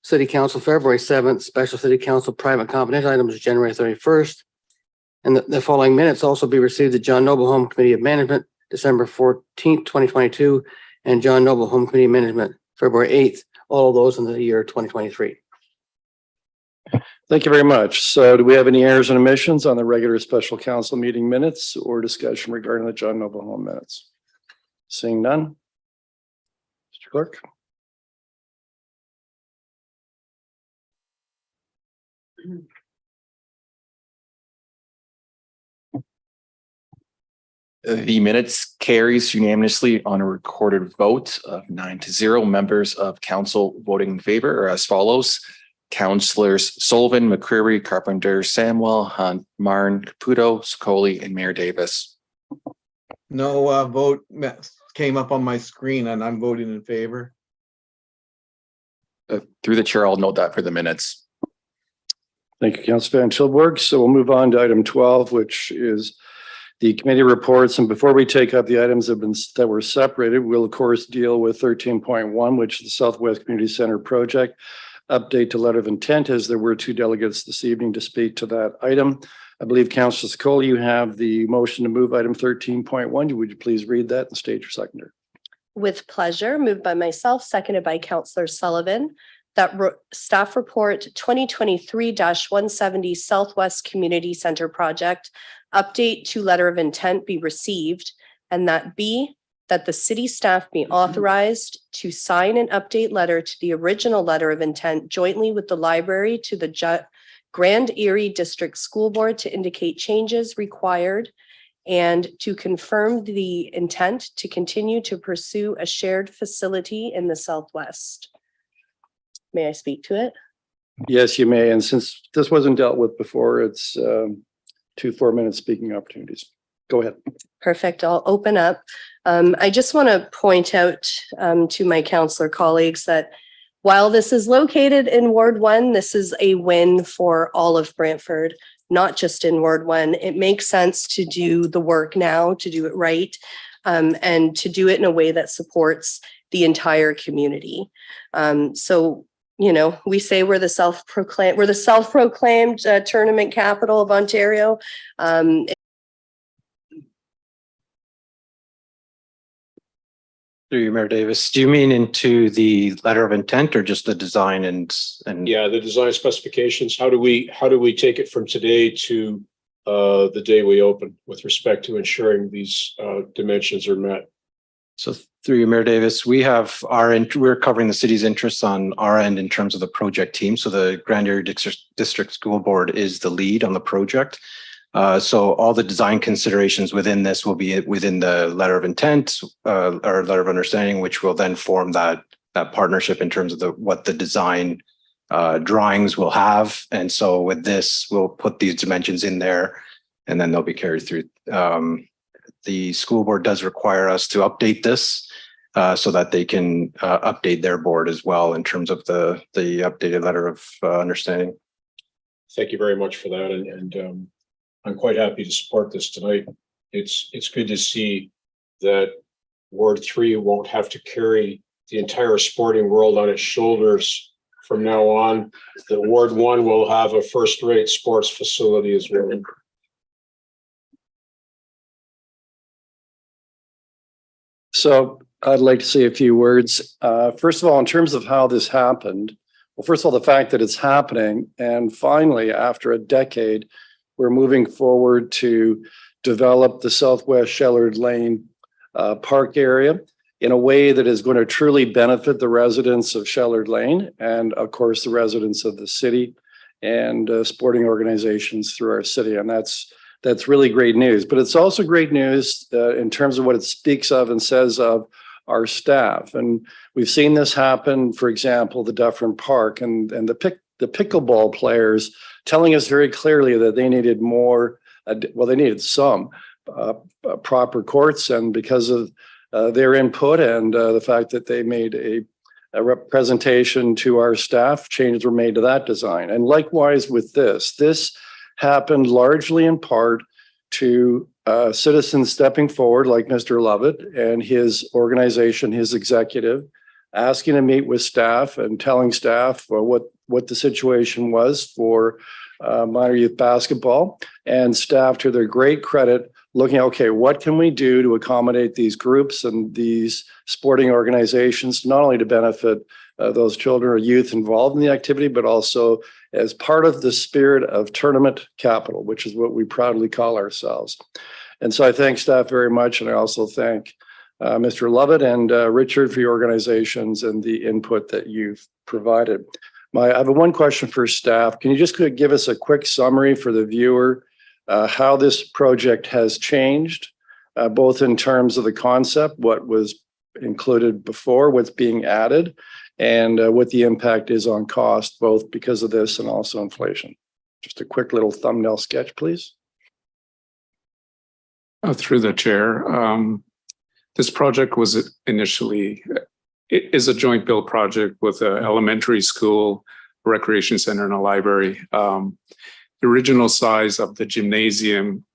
City Council, February 7th, Special City Council, Private Confidential items, January 31st. And the following minutes also be received at John Noble Home Committee of Management, December 14th, 2022, and John Noble Home Committee of Management, February 8th, all of those in the year 2023. Thank you very much. So do we have any errors and omissions on the regular special council meeting minutes or discussion regarding the John Noble Home minutes? Seeing none. Mr. Clerk. The minutes carries unanimously on a recorded vote of 9-0. Members of council voting in favor are as follows: Councillors Sullivan, McCreary, Carpenter, Samuel, Hunt, Martin, Caputo, Sicoli, and Mayor Davis. No vote came up on my screen and I'm voting in favor. Through the chair, I'll note that for the minutes. Thank you, Councillor Van Tilburg. So we'll move on to item 12, which is the committee reports. And before we take up the items that were separated, we'll of course deal with 13.1, which is the Southwest Community Center project. Update to letter of intent, as there were two delegates this evening to speak to that item. I believe Councillor Sicoli, you have the motion to move item 13.1. Would you please read that and state your seconder? With pleasure. Moved by myself, seconded by Councillor Sullivan, that staff report 2023-170 Southwest Community Center project update to letter of intent be received, and that B, that the city staff be authorized to sign an update letter to the original letter of intent jointly with the library to the Grand Erie District School Board to indicate changes required and to confirm the intent to continue to pursue a shared facility in the Southwest. May I speak to it? Yes, you may. And since this wasn't dealt with before, it's 2 4-minute speaking opportunities. Go ahead. Perfect. I'll open up. I just want to point out to my councillor colleagues that while this is located in Ward 1, this is a win for all of Brantford, not just in Ward 1. It makes sense to do the work now, to do it right, and to do it in a way that supports the entire community. So, you know, we say we're the self-proclaimed tournament capital of Ontario. Through you, Mayor Davis, do you mean into the letter of intent or just the design and? Yeah, the design specifications. How do we take it from today to the day we open with respect to ensuring these dimensions are met? So through you, Mayor Davis, we have we're covering the city's interests on our end in terms of the project team. So the Grand Erie District School Board is the lead on the project. So all the design considerations within this will be within the letter of intent or letter of understanding, which will then form that partnership in terms of what the design drawings will have. And so with this, we'll put these dimensions in there and then they'll be carried through the school board does require us to update this so that they can update their board as well in terms of the updated letter of understanding. Thank you very much for that. And I'm quite happy to support this tonight. It's good to see that Ward 3 won't have to carry the entire sporting world on its shoulders from now on. That Ward 1 will have a first-rate sports facility as well. So I'd like to say a few words. First of all, in terms of how this happened, well, first of all, the fact that it's happening, and finally, after a decade, we're moving forward to develop the Southwest Shellard Lane park area in a way that is going to truly benefit the residents of Shellard Lane and, of course, the residents of the city and sporting organizations through our city. And that's really great news. But it's also great news in terms of what it speaks of and says of our staff. And we've seen this happen, for example, the Dufferin Park and the pickleball players telling us very clearly that they needed more, they needed some proper courts. And because of their input and the fact that they made a representation to our staff, changes were made to that design. And likewise with this happened largely in part to citizens stepping forward like Mr. Lovett and his organization, his executive, asking to meet with staff and telling staff what the situation was for minor youth basketball, and staff, to their great credit, looking at, okay, what can we do to accommodate these groups and these sporting organizations, not only to benefit those children or youth involved in the activity, but also as part of the spirit of tournament capital, which is what we proudly call ourselves. And so I thank staff very much. And I also thank Mr. Lovett and Richard for your organizations and the input that you've provided. I have one question for staff. Can you just give us a quick summary for the viewer how this project has changed, both in terms of the concept, what was included before, what's being added, and what the impact is on cost, both because of this and also inflation? Just a quick little thumbnail sketch, please. Through the chair, this project was initially, it is a joint build project with an elementary school, recreation center, and a library. The original size of the gymnasium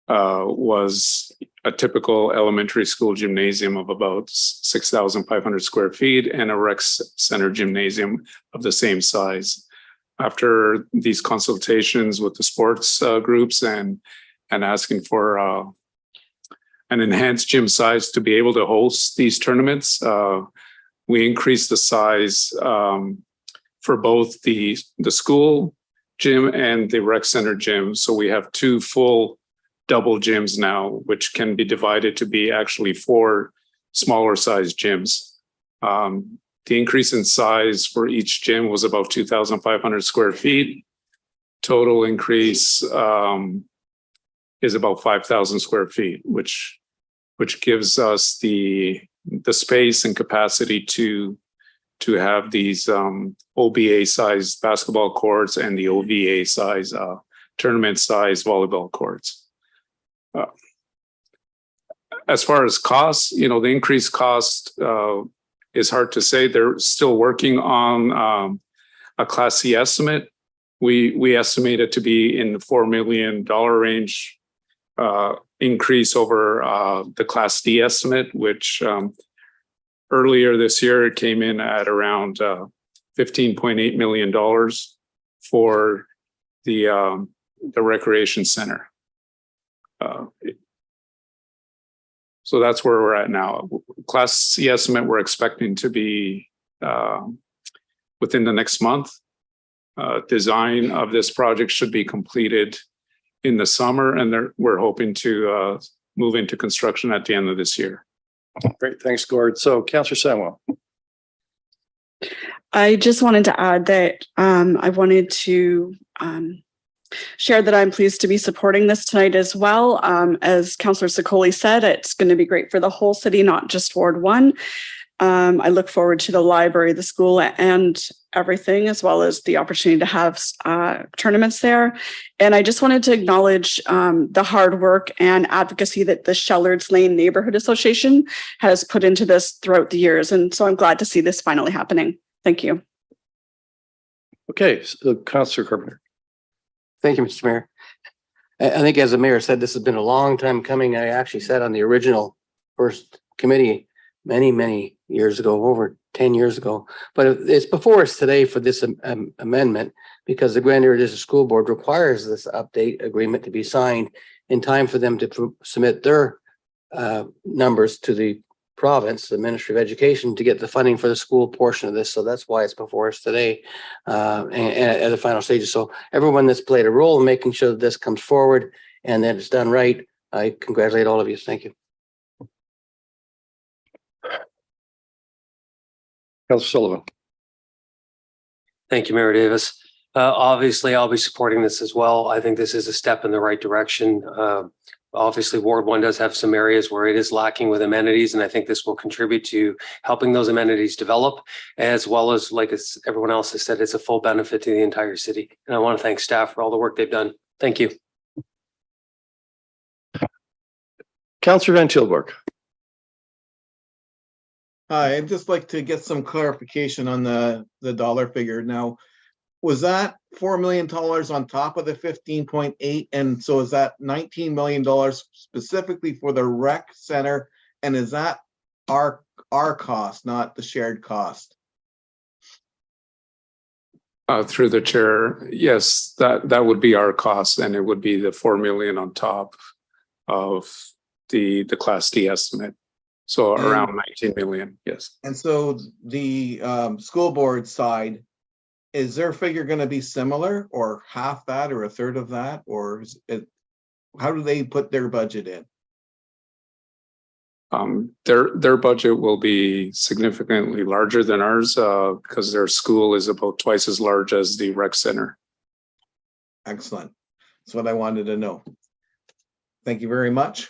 was a typical elementary school gymnasium of about 6,500 square feet and a rec center gymnasium of the same size. After these consultations with the sports groups and asking for an enhanced gym size to be able to host these tournaments, we increased the size for both the school gym and the rec center gym. So we have two full double gyms now, which can be divided to be actually 4 smaller size gyms. The increase in size for each gym was about 2,500 square feet. Total increase is about 5,000 square feet, which gives us the space and capacity to have these OBA size basketball courts and the OVA size tournament size volleyball courts. As far as costs, the increased cost is hard to say. They're still working on a Class C estimate. We estimate it to be in the $4 million range increase over the Class D estimate, which earlier this year it came in at around $15.8 million for the recreation center. So that's where we're at now. Class C estimate we're expecting to be within the next month. Design of this project should be completed in the summer, and we're hoping to move into construction at the end of this year. Great, thanks, Gord. So, Councillor Samuel. I just wanted to add that I wanted to share that I'm pleased to be supporting this tonight as well. As Councillor Sicoli said, it's going to be great for the whole city, not just Ward 1. I look forward to the library, the school, and everything, as well as the opportunity to have tournaments there. And I just wanted to acknowledge the hard work and advocacy that the Shellards Lane Neighborhood Association has put into this throughout the years. And so I'm glad to see this finally happening. Thank you. Okay, so Councillor Carpenter. Thank you, Mr. Mayor. I think as the mayor said, this has been a long time coming. I actually sat on the original first committee many years ago, over 10 years ago. But it's before us today for this amendment because the Grand Area District School Board requires this update agreement to be signed in time for them to submit their numbers to the province, the Ministry of Education, to get the funding for the school portion of this. So that's why it's before us today and at the final stages. So everyone that's played a role in making sure that this comes forward and that it's done right, I congratulate all of you. Thank you. Councillor Sullivan. Thank you, Mayor Davis. Obviously, I'll be supporting this as well. I think this is a step in the right direction. Obviously, Ward 1 does have some areas where it is lacking with amenities, and I think this will contribute to helping those amenities develop, as well as, like everyone else has said, it's a full benefit to the entire city. And I want to thank staff for all the work they've done. Thank you. Councillor Van Tilburg. Hi, I'd just like to get some clarification on the dollar figure. Now, was that $4 million on top of the 15.8? And so is that $19 million specifically for the rec center? And is that our cost, not the shared cost? Through the chair, yes, that would be our cost, and it would be the 4 million on top of the Class D estimate. So around 19 million, yes. And so the school board side, is their figure going to be similar or half that or a third of that? Or is it, how do they put their budget in? Their budget will be significantly larger than ours because their school is about twice as large as the rec center. Excellent. That's what I wanted to know. Thank you very much.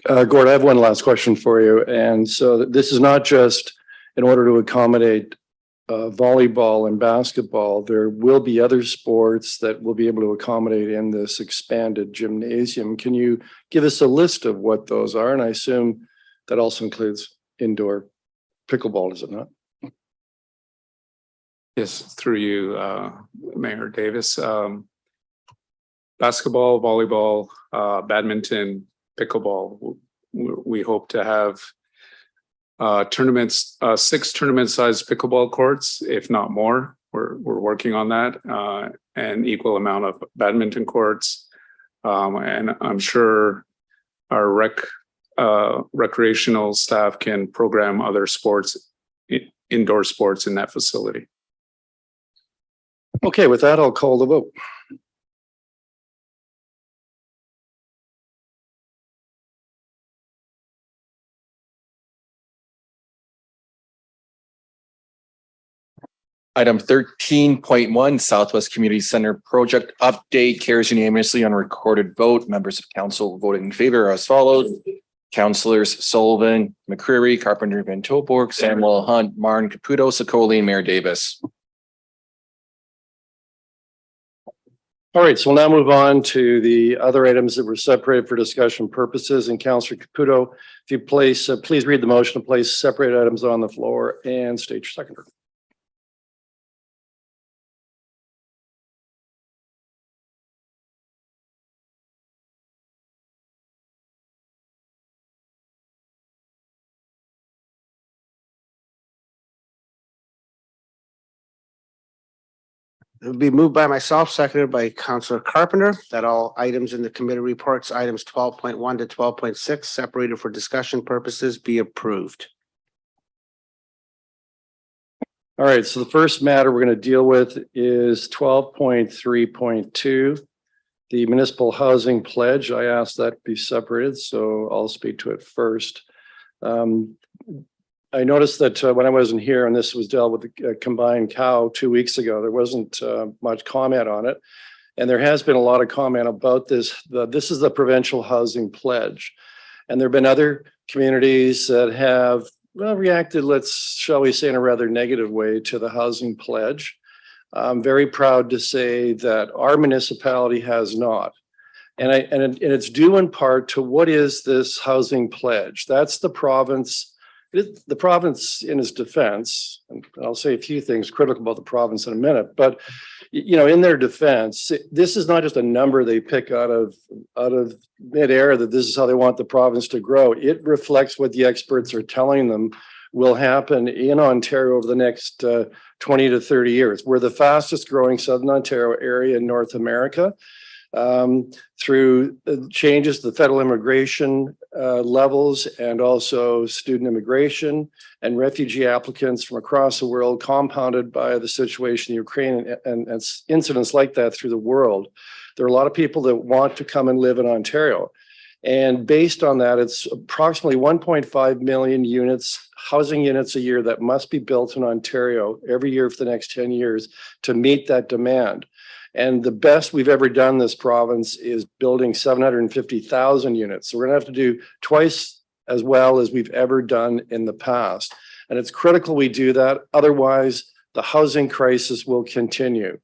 Gord, I have one last question for you. And so this is not just in order to accommodate volleyball and basketball. There will be other sports that will be able to accommodate in this expanded gymnasium. Can you give us a list of what those are? And I assume that also includes indoor pickleball, does it not? Yes, through you, Mayor Davis. Basketball, volleyball, badminton, pickleball. We hope to have tournaments, 6 tournament-sized pickleball courts, if not more. We're working on that, and equal amount of badminton courts. And I'm sure our recreational staff can program other sports, indoor sports in that facility. Okay, with that, I'll call the vote. Item 13.1, Southwest Community Center Project Update carries unanimously on a recorded vote. Members of council voted in favor as follows. Councillors Sullivan, McCreary, Carpenter, Van Tilburg, Samuel Hunt, Martin, Caputo, Sicoli, and Mayor Davis. All right, so we'll now move on to the other items that were separated for discussion purposes. And Councillor Caputo, if you place, please read the motion to place separate items on the floor and state your seconder. It will be moved by myself, seconded by Councillor Carpenter, that all items in the committee reports, items 12.1 to 12.6, separated for discussion purposes, be approved. All right, so the first matter we're going to deal with is 12.3.2, the municipal housing pledge. I asked that be separated, so I'll speak to it first. I noticed that when I wasn't here and this was dealt with the combined cow 2 weeks ago, there wasn't much comment on it. And there has been a lot of comment about this. This is the provincial housing pledge. And there have been other communities that have, well, reacted, shall we say, in a rather negative way to the housing pledge. I'm very proud to say that our municipality has not. And it's due in part to what is this housing pledge? That's the province. The province, in its defense, and I'll say a few things critical about the province in a minute, but in their defense, this is not just a number they pick out of midair that this is how they want the province to grow. It reflects what the experts are telling them will happen in Ontario over the next 20 to 30 years. We're the fastest growing Southern Ontario area in North America. Through changes to the federal immigration levels and also student immigration and refugee applicants from across the world, compounded by the situation in Ukraine and incidents like that through the world. There are a lot of people that want to come and live in Ontario. And based on that, it's approximately 1.5 million units, housing units a year that must be built in Ontario every year for the next 10 years to meet that demand. And the best we've ever done in this province is building 750,000 units. So we're gonna have to do twice as well as we've ever done in the past. And it's critical we do that. Otherwise, the housing crisis will continue.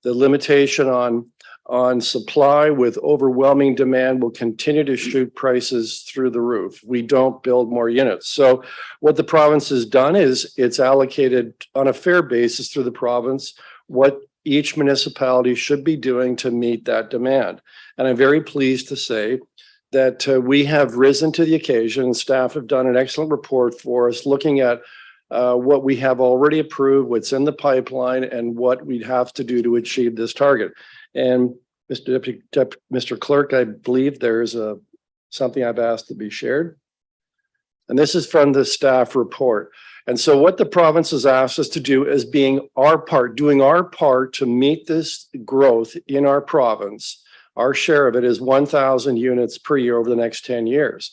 The limitation on supply with overwhelming demand will continue to shoot prices through the roof. We don't build more units. So what the province has done is it's allocated on a fair basis through the province what each municipality should be doing to meet that demand. And I'm very pleased to say that we have risen to the occasion, and staff have done an excellent report for us looking at what we have already approved, what's in the pipeline, and what we'd have to do to achieve this target. And Mr. Clerk, I believe there's something I've asked to be shared. And this is from the staff report. And so what the province has asked us to do is doing our part to meet this growth in our province. Our share of it is 1,000 units per year over the next 10 years.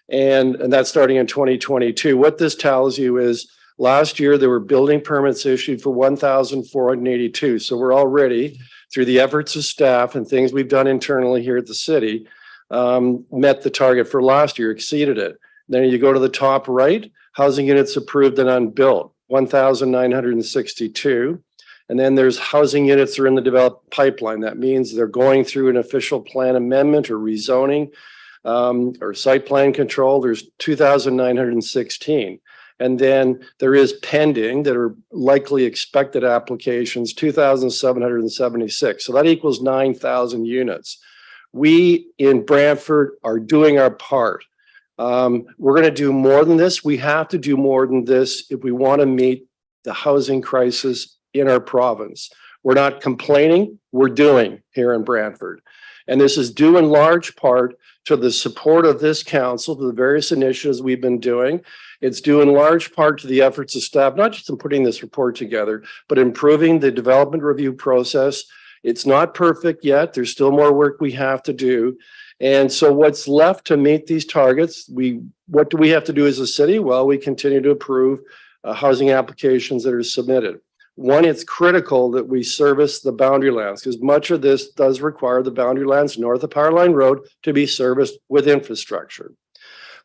And that's starting in 2022. What this tells you is last year there were building permits issued for 1,482. So we're already, through the efforts of staff and things we've done internally here at the city, met the target for last year, exceeded it. Then you go to the top right, housing units approved and unbuilt, 1,962. And then there's housing units that are in the developed pipeline. That means they're going through an official plan amendment or rezoning or site plan control. There's 2,916. And then there is pending that are likely expected applications, 2,776. So that equals 9,000 units. We in Brantford are doing our part. We're going to do more than this. We have to do more than this if we want to meet the housing crisis in our province. We're not complaining, we're doing here in Brantford. And this is due in large part to the support of this council, to the various initiatives we've been doing. It's due in large part to the efforts of staff, not just in putting this report together, but improving the development review process. It's not perfect yet. There's still more work we have to do. And so what's left to meet these targets, what do we have to do as a city? Well, we continue to approve housing applications that are submitted. One, it's critical that we service the boundary lands because much of this does require the boundary lands north of Power Line Road to be serviced with infrastructure.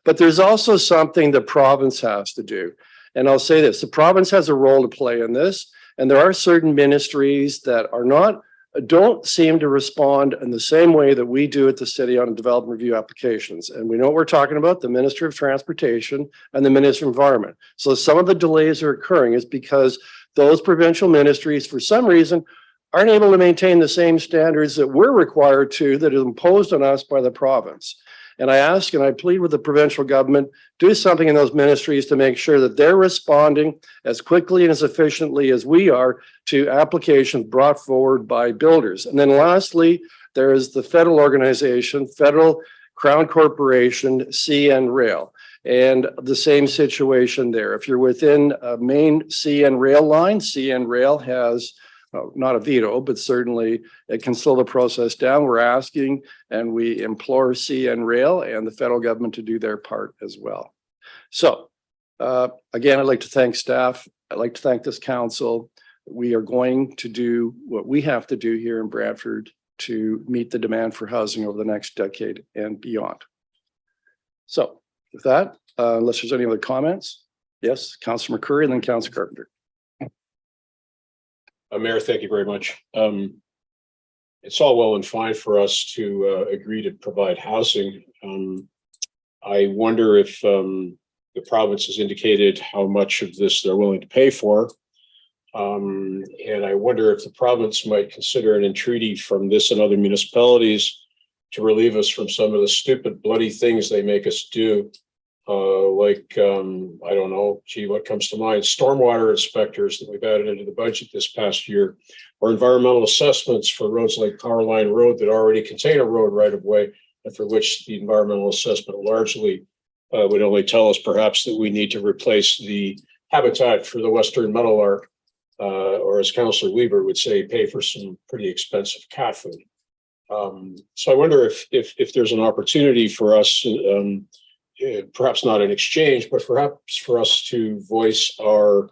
But there's also something the province has to do. And I'll say this, the province has a role to play in this. And there are certain ministries that don't seem to respond in the same way that we do at the city on development review applications. And we know what we're talking about, the Minister of Transportation and the Minister of Environment. So some of the delays are occurring is because those provincial ministries, for some reason, aren't able to maintain the same standards that we're required to, that is imposed on us by the province. And I ask and I plead with the provincial government, do something in those ministries to make sure that they're responding as quickly and as efficiently as we are to applications brought forward by builders. And then lastly, there is the federal organization, Federal Crown Corporation, CN Rail. And the same situation there. If you're within a main CN Rail line, CN Rail has not a veto, but certainly it can slow the process down. We're asking and we implore CN Rail and the federal government to do their part as well. So again, I'd like to thank staff. I'd like to thank this council. We are going to do what we have to do here in Brantford to meet the demand for housing over the next decade and beyond. So with that, unless there's any other comments, yes, Councillor McCurry and then Councillor Carpenter. Mayor, thank you very much. It's all well and fine for us to agree to provide housing. I wonder if the province has indicated how much of this they're willing to pay for. And I wonder if the province might consider an entreaty from this and other municipalities to relieve us from some of the stupid, bloody things they make us do. I don't know, gee, what comes to mind? Stormwater inspectors that we've added into the budget this past year, or environmental assessments for roads like Powerline Road that already contain a road right of way, and for which the environmental assessment largely would only tell us perhaps that we need to replace the habitat for the Western meadowlark, or as Councillor Weaver would say, pay for some pretty expensive cat food. So I wonder if there's an opportunity for us, perhaps not an exchange, but perhaps for us to voice our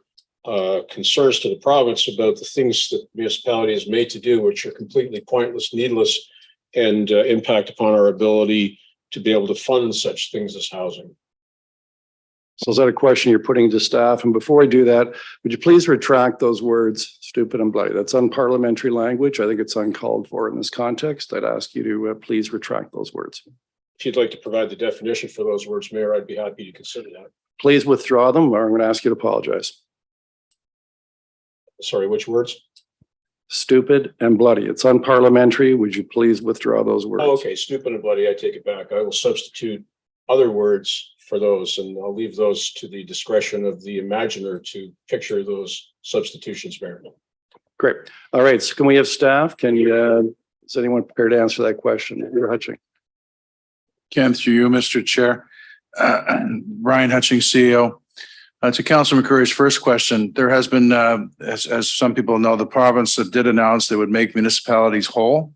concerns to the province about the things that the municipality is made to do, which are completely pointless, needless, and impact upon our ability to be able to fund such things as housing. So is that a question you're putting to staff? And before I do that, would you please retract those words, stupid and bloody? That's unparliamentary language. I think it's uncalled for in this context. I'd ask you to please retract those words. If you'd like to provide the definition for those words, Mayor, I'd be happy to consider that. Please withdraw them, or I'm going to ask you to apologize. Sorry, which words? Stupid and bloody. It's unparliamentary. Would you please withdraw those words? Oh, okay, stupid and bloody, I take it back. I will substitute other words for those, and I'll leave those to the discretion of the imaginer to picture those substitutions, Mayor. Great. All right. So can we have staff? Can you, is anyone prepared to answer that question? You're Hutching. Ken, through you, Mr. Chair. Brian Hutching, CEO. To Councillor McCurry's first question, there has been, as some people know, the province that did announce they would make municipalities whole.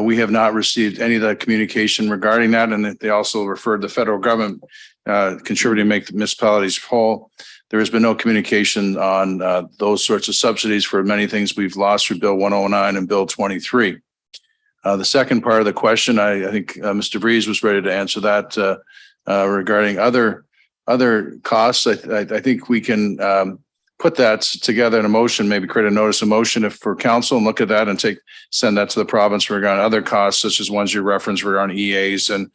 We have not received any of that communication regarding that, and they also referred the federal government contributing to make the municipalities whole. There has been no communication on those sorts of subsidies for many things we've lost through Bill 109 and Bill 23. The second part of the question, I think Mr. Breeze was ready to answer that regarding other costs. I think we can put that together in a motion, maybe create a notice of motion for council and look at that and send that to the province regarding other costs, such as ones you referenced regarding EAs and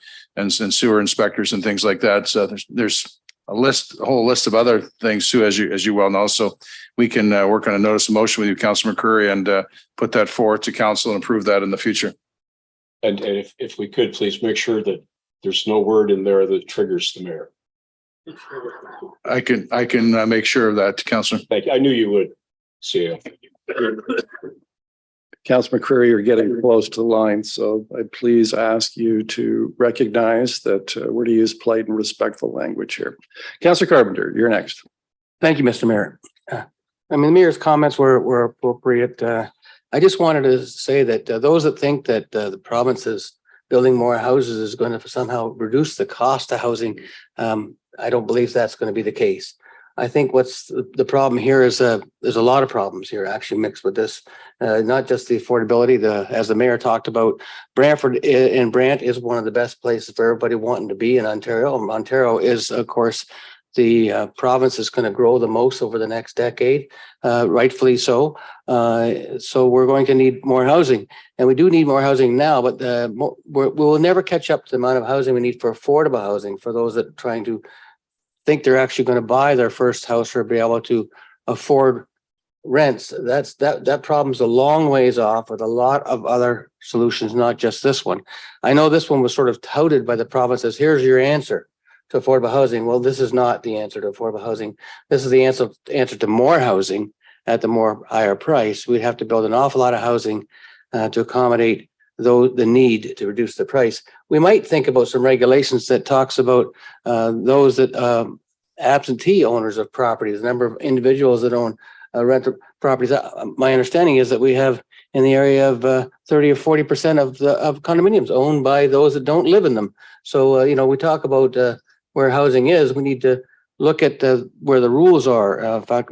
sewer inspectors and things like that. So there's a whole list of other things too, as you well know. So we can work on a notice of motion with you, Councillor McCurry, and put that forward to council and approve that in the future. And if we could, please make sure that there's no word in there that triggers the mayor. I can make sure of that, Councillor. Thank you. I knew you would, CEO. Councillor McCurry, you're getting close to the line, so I'd please ask you to recognize that we're to use polite and respectful language here. Councillor Carpenter, you're next. Thank you, Mr. Mayor. I mean, the mayor's comments were appropriate. I just wanted to say that those that think that the province is building more houses is going to somehow reduce the cost of housing, I don't believe that's going to be the case. I think what's the problem here is there's a lot of problems here actually mixed with this, not just the affordability. As the mayor talked about, Brantford and Brant is one of the best places for everybody wanting to be in Ontario. Ontario is, of course, the province is going to grow the most over the next decade, rightfully so. So we're going to need more housing, and we do need more housing now, but we'll never catch up to the amount of housing we need for affordable housing for those that are trying to think they're actually going to buy their first house or be able to afford rents. That problem's a long ways off with a lot of other solutions, not just this one. I know this one was sort of touted by the province as here's your answer to affordable housing. Well, this is not the answer to affordable housing. This is the answer to more housing at the more higher price. We'd have to build an awful lot of housing to accommodate the need to reduce the price. We might think about some regulations that talks about those that absentee owners of properties, the number of individuals that own rental properties. My understanding is that we have in the area of 30 or 40% of condominiums owned by those that don't live in them. So, we talk about where housing is, we need to look at where the rules are. In fact,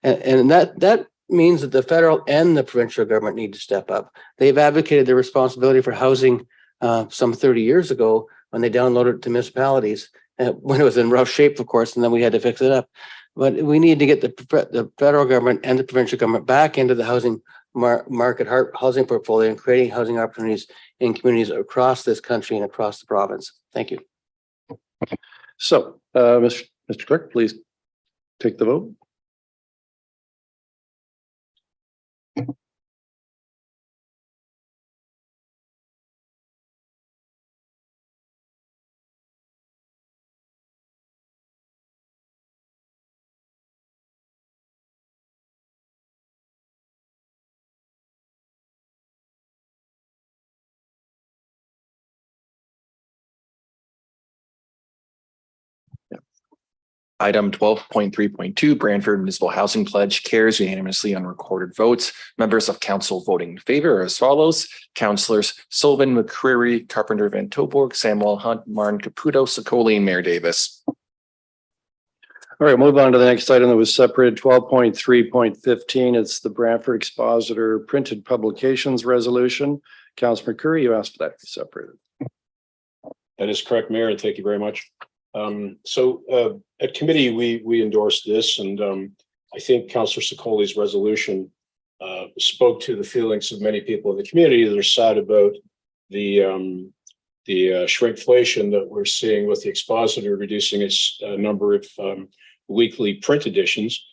that means that the federal and the provincial government need to step up. They've advocated their responsibility for housing some 30 years ago, when they downloaded it to municipalities, when it was in rough shape, of course, and then we had to fix it up. But we need to get the federal government and the provincial government back into the housing market, housing portfolio, and creating housing opportunities in communities across this country and across the province. Thank you. So, Mr. Clerk, please take the vote. Item 12.3.2, Brantford Municipal Housing Pledge carries unanimously on recorded votes. Members of council voting in favor are as follows: Councillors Sullivan, McCreary, Carpenter, Van Toborg, Samuel Hunt, Martin, Caputo, Sicoli, and Mayor Davis. All right, we'll move on to the next item that was separated, 12.3.15. It's the Brantford Expositor Printed Publications Resolution. Councillor McCreary, you asked for that to be separated. That is correct, Mayor, and thank you very much. At committee, we endorsed this, and I think Councillor Sicoli's resolution spoke to the feelings of many people in the community that are sad about the shrinkflation that we're seeing with the Expositor reducing its number of weekly print editions.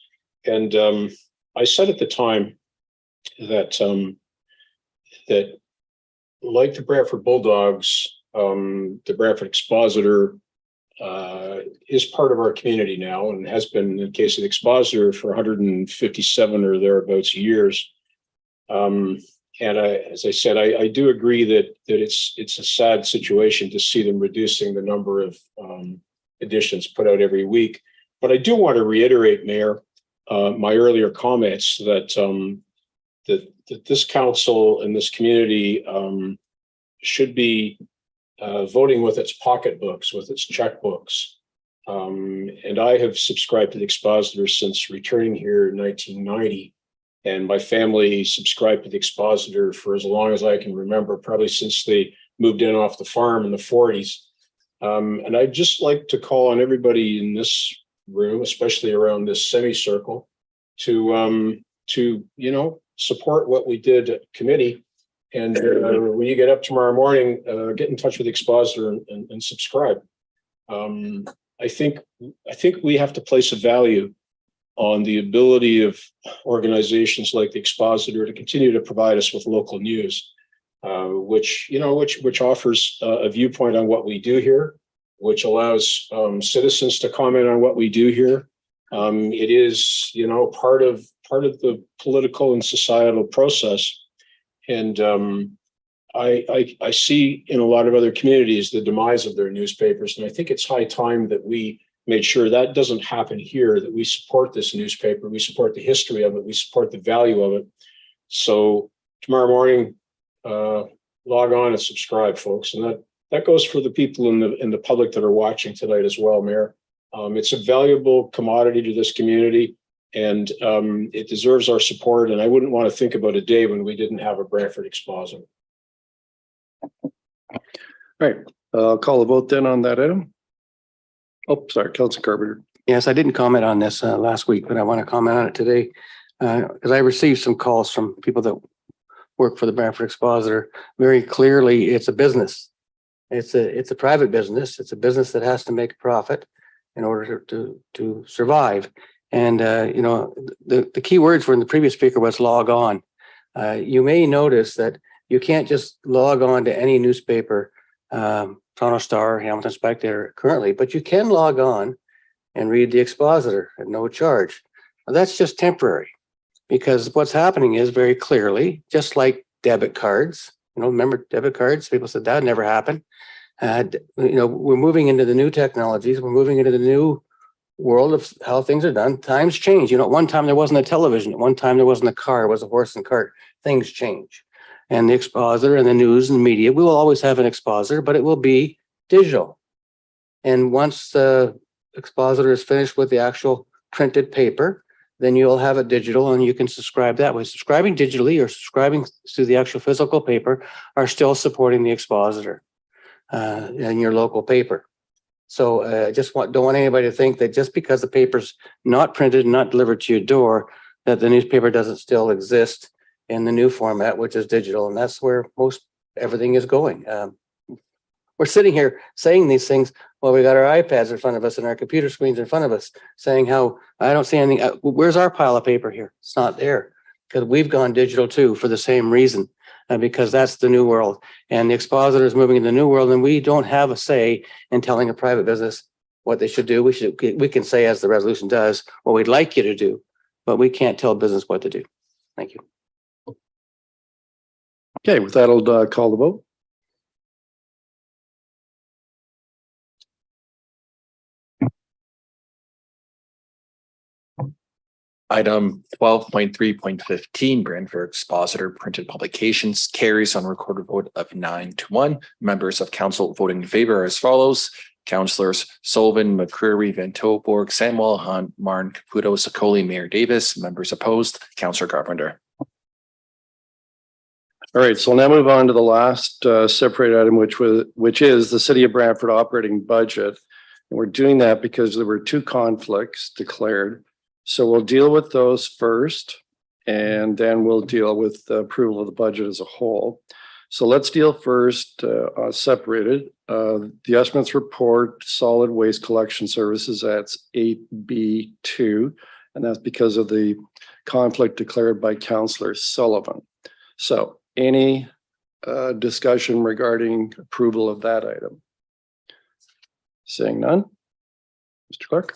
And I said at the time that that like the Brantford Bulldogs, the Brantford Expositor is part of our community now, and has been in the case of the Expositor for 157 or thereabouts years. As I said, I do agree that it's a sad situation to see them reducing the number of editions put out every week. But I do want to reiterate, Mayor, my earlier comments that that this council and this community should be voting with its pocketbooks, with its checkbooks. And I have subscribed to the Expositor since returning here in 1990. And my family subscribed to the Expositor for as long as I can remember, probably since they moved in off the farm in the 40s. And I'd just like to call on everybody in this room, especially around this semicircle, to support what we did at committee. And when you get up tomorrow morning, get in touch with the Expositor and subscribe. I think we have to place a value on the ability of organizations like the Expositor to continue to provide us with local news, which offers a viewpoint on what we do here, which allows citizens to comment on what we do here. It is, part of the political and societal process. And I see in a lot of other communities the demise of their newspapers. And I think it's high time that we made sure that doesn't happen here, that we support this newspaper, we support the history of it, we support the value of it. So tomorrow morning, log on and subscribe, folks. And that goes for the people in the public that are watching tonight as well, Mayor. It's a valuable commodity to this community. And it deserves our support. And I wouldn't want to think about a day when we didn't have a Brantford Expositor. All right, I'll call the vote then on that item. Oh, sorry, Councillor Carpenter. Yes, I didn't comment on this last week, but I want to comment on it today because I received some calls from people that work for the Brantford Expositor. Very clearly, it's a business. It's a private business. It's a business that has to make a profit in order to survive. And, the key words were in the previous speaker was log on. You may notice that you can't just log on to any newspaper, Toronto Star, Hamilton Spectator currently, but you can log on and read the Expositor at no charge. Now, that's just temporary because what's happening is very clearly, just like debit cards, remember debit cards? People said that never happened. We're moving into the new technologies. We're moving into the new world of how things are done. Times change. At one time there wasn't a television. At one time there wasn't a car. It was a horse and cart. Things change. And the Expositor and the news and the media, we will always have an Expositor, but it will be digital. And once the Expositor is finished with the actual printed paper, then you'll have it digital and you can subscribe that way. Subscribing digitally or subscribing to the actual physical paper are still supporting the Expositor. in your local paper. So I don't want anybody to think that just because the paper's not printed and not delivered to your door, that the newspaper doesn't still exist in the new format, which is digital. And that's where most everything is going. We're sitting here saying these things while we got our iPads in front of us and our computer screens in front of us, saying how I don't see anything. Where's our pile of paper here? It's not there, because we've gone digital too for the same reason, because that's the new world. And the expositor is moving in the new world, and we don't have a say in telling a private business what they should do. We can say, as the resolution does, what we'd like you to do, but we can't tell business what to do. Thank you. Okay, with that, I'll call the vote. Item 12.3.15, Brantford Expositor Printed Publications carries on recorded vote of 9-1. Members of council voting in favor as follows: Councillors Sullivan, McCreary, Van Tilburg, Samuel, Hunt, Martin, Caputo, Sokoli, Mayor Davis. Members opposed, Councillor Carpenter. All right, so we'll now move on to the last separate item, which is the City of Brantford operating budget. And we're doing that because there were two conflicts declared. So we'll deal with those first, and then we'll deal with the approval of the budget as a whole. So let's deal first separated. The estimates report solid waste collection services, that's 8B2, and that's because of the conflict declared by Councillor Sullivan. So any discussion regarding approval of that item? Seeing none. Mr. Clerk.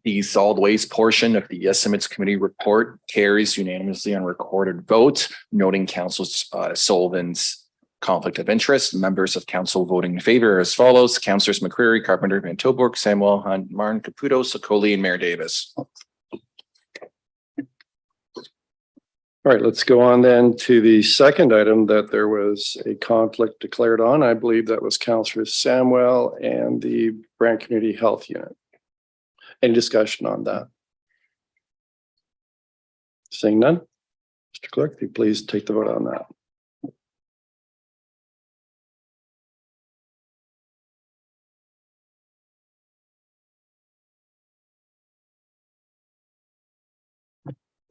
The solid waste portion of the estimates committee report carries unanimously on recorded vote, noting Councillor Sullivan's conflict of interest. Members of council voting in favor as follows: Councillors McCreary, Carpenter, Van Tilburg, Samuel, Hunt, Martin, Caputo, Sokoli, and Mayor Davis. All right, let's go on then to the second item that there was a conflict declared on. I believe that was Councillor Samuel and the Brant Community Health Unit. Any discussion on that? Seeing none. Mr. Clerk, if you please take the vote on that.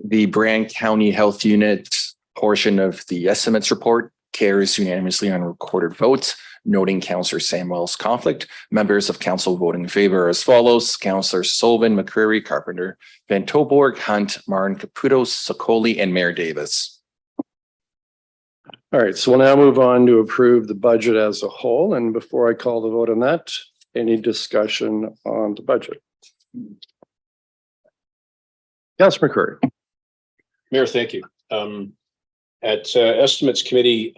The Brant County Health Unit portion of the estimates report carries unanimously on recorded votes, noting Councillor Samuel's conflict. Members of council voting in favor as follows: Councillor Sullivan, McCreary, Carpenter, Van Tilburg, Hunt, Martin, Caputo, Sokoli, and Mayor Davis. All right, so we'll now move on to approve the budget as a whole. And before I call the vote on that, any discussion on the budget? Councillor McCreary. Mayor, thank you. At estimates committee,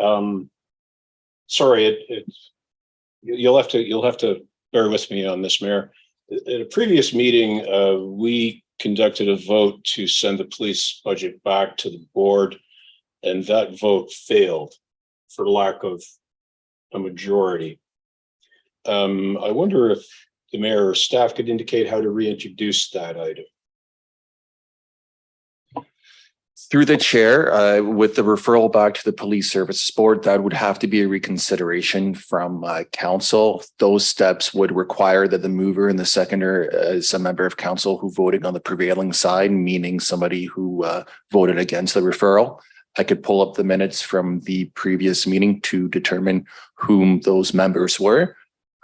sorry, you'll have to bear with me on this, Mayor. At a previous meeting, we conducted a vote to send the police budget back to the board, and that vote failed for lack of a majority. I wonder if the mayor or staff could indicate how to reintroduce that item. Through the chair, with the referral back to the police services board, that would have to be a reconsideration from council. Those steps would require that the mover and the seconder is a member of council who voted on the prevailing side, meaning somebody who voted against the referral. I could pull up the minutes from the previous meeting to determine whom those members were.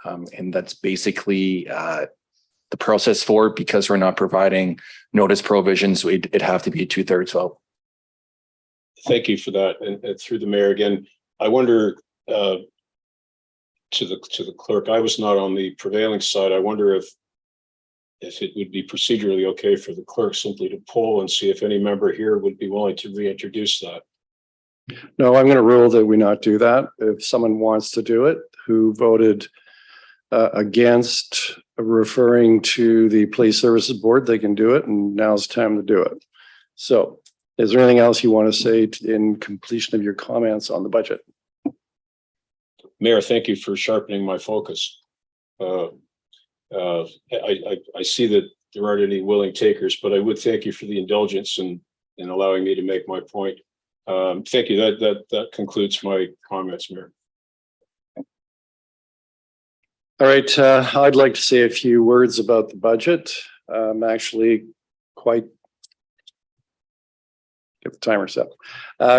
And that's basically the process for it. Because we're not providing notice provisions, it'd have to be a 2/3 vote. Thank you for that. And through the mayor again, I wonder to the clerk, I was not on the prevailing side. I wonder if it would be procedurally okay for the clerk simply to poll and see if any member here would be willing to reintroduce that. No, I'm going to rule that we not do that. If someone wants to do it, who voted against referring to the police services board, they can do it, and now's the time to do it. So is there anything else you want to say in completion of your comments on the budget? Mayor, thank you for sharpening my focus. I see that there aren't any willing takers, but I would thank you for the indulgence and allowing me to make my point. Thank you. That concludes my comments, Mayor. All right, I'd like to say a few words about the budget. I'm actually quite, get the timer set,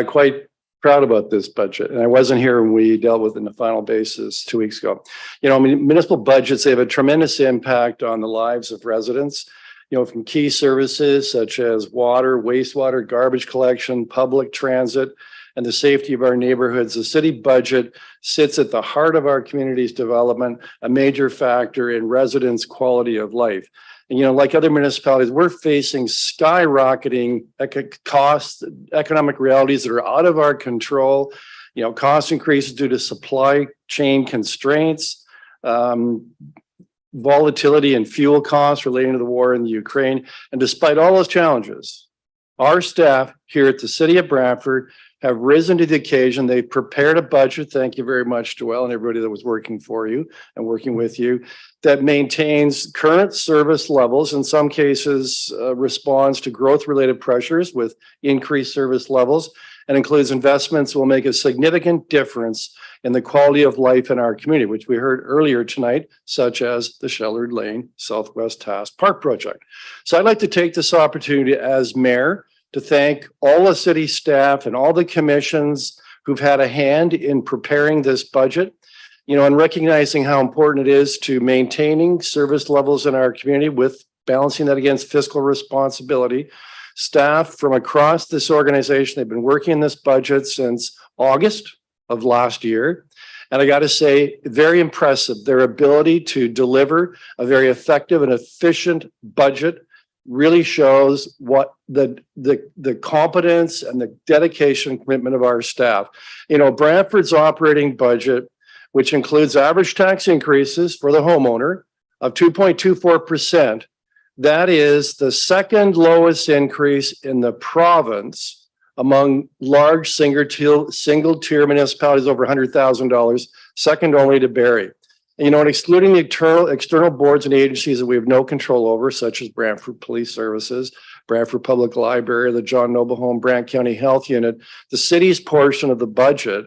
quite proud about this budget. And I wasn't here when we dealt with it in the final basis 2 weeks ago. You know, I mean, municipal budgets, they have a tremendous impact on the lives of residents, you know, from key services such as water, wastewater, garbage collection, public transit, and the safety of our neighborhoods. The city budget sits at the heart of our community's development, a major factor in residents' quality of life. And, you know, like other municipalities, we're facing skyrocketing costs, economic realities that are out of our control, you know, cost increases due to supply chain constraints, volatility in fuel costs relating to the war in the Ukraine. And despite all those challenges, our staff here at the City of Brantford have risen to the occasion. They've prepared a budget. Thank you very much, Joelle, and everybody that was working for you and working with you, that maintains current service levels, in some cases responds to growth-related pressures with increased service levels, and includes investments that will make a significant difference in the quality of life in our community, which we heard earlier tonight, such as the Shellard Lane Southwest Task Park project. So I'd like to take this opportunity as mayor to thank all the city staff and all the commissions who've had a hand in preparing this budget, you know, and recognizing how important it is to maintaining service levels in our community with balancing that against fiscal responsibility. Staff from across this organization, they've been working in this budget since August of last year. And I got to say, very impressive. Their ability to deliver a very effective and efficient budget really shows what the competence and the dedication and commitment of our staff. You know, Brantford's operating budget, which includes average tax increases for the homeowner of 2.24%, that is the second lowest increase in the province among large single tier municipalities over $100,000, second only to Barrie. You know, and excluding the external boards and agencies that we have no control over, such as Brantford Police Services, Brantford Public Library, the John Noble Home, Brant County Health Unit, the city's portion of the budget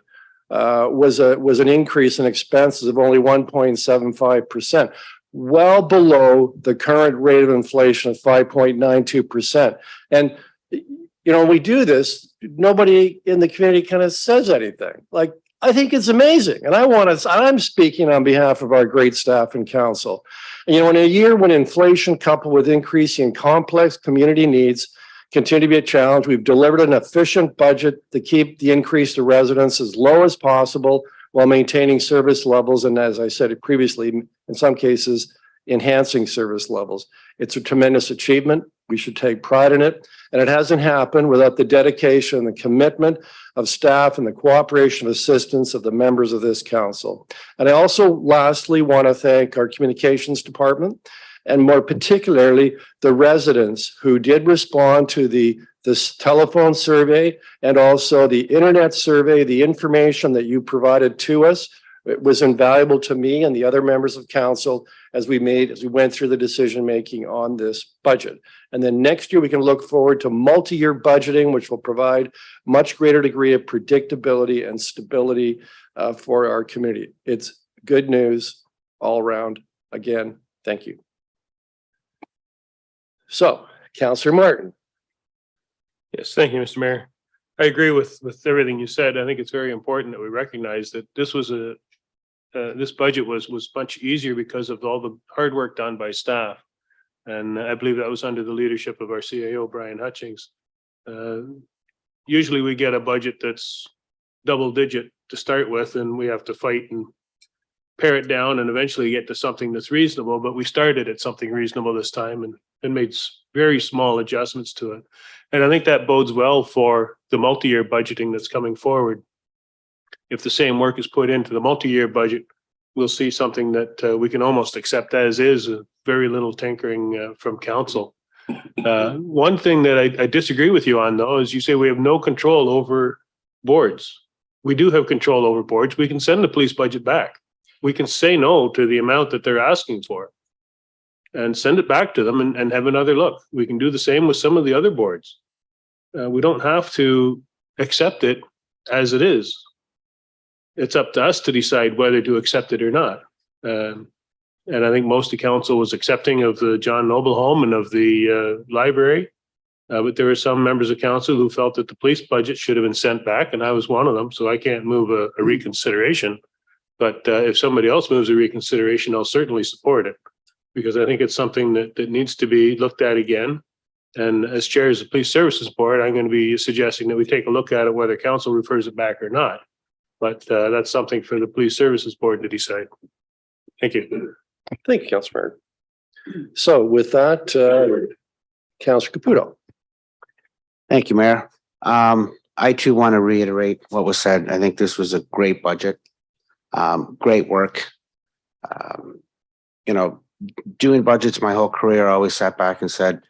was an increase in expenses of only 1.75%, well below the current rate of inflation of 5.92%. And you know, when we do this, nobody in the community kind of says anything. Like, I think it's amazing. And I'm speaking on behalf of our great staff and council. And, you know, in a year when inflation coupled with increasing complex community needs continue to be a challenge, we've delivered an efficient budget to keep the increase to residents as low as possible while maintaining service levels. And as I said previously, in some cases, enhancing service levels. It's a tremendous achievement. We should take pride in it. And it hasn't happened without the dedication and the commitment of staff and the cooperation and assistance of the members of this council. And I also lastly want to thank our communications department, and more particularly the residents who did respond to this telephone survey and also the internet survey. The information that you provided to us, it was invaluable to me and the other members of council as we went through the decision making on this budget. And then next year we can look forward to multi-year budgeting, which will provide much greater degree of predictability and stability for our community. It's good news all around. Again, thank you. So, Councillor Martin. Yes, thank you, Mr. Mayor. I agree with everything you said. I think it's very important that we recognize that this was this budget was much easier because of all the hard work done by staff. And I believe that was under the leadership of our CAO, Brian Hutchings. Usually we get a budget that's double digit to start with, and we have to fight and pare it down and eventually get to something that's reasonable. But we started at something reasonable this time and made very small adjustments to it. And I think that bodes well for the multi-year budgeting that's coming forward. If the same work is put into the multi-year budget, we'll see something that we can almost accept as is, very little tinkering from council. One thing that I disagree with you on, though, is you say we have no control over boards. We do have control over boards. We can send the police budget back. We can say no to the amount that they're asking for. and send it back to them and have another look. We can do the same with some of the other boards. We don't have to accept it as it is. It's up to us to decide whether to accept it or not. And I think most of council was accepting of the John Noble home and of the library. But there were some members of council who felt that the police budget should have been sent back, and I was one of them. So I can't move a reconsideration. But if somebody else moves a reconsideration, I'll certainly support it, because I think it's something that needs to be looked at again. And as chair of the Police Services Board, I'm going to be suggesting that we take a look at it, whether council refers it back or not. But that's something for the Police Services Board to decide. Thank you. Thank you, Councilor Martin. So with that, Councilor Caputo. Thank you, Mayor. I too want to reiterate what was said. I think this was a great budget. Great work. You know, doing budgets my whole career, I always sat back and said,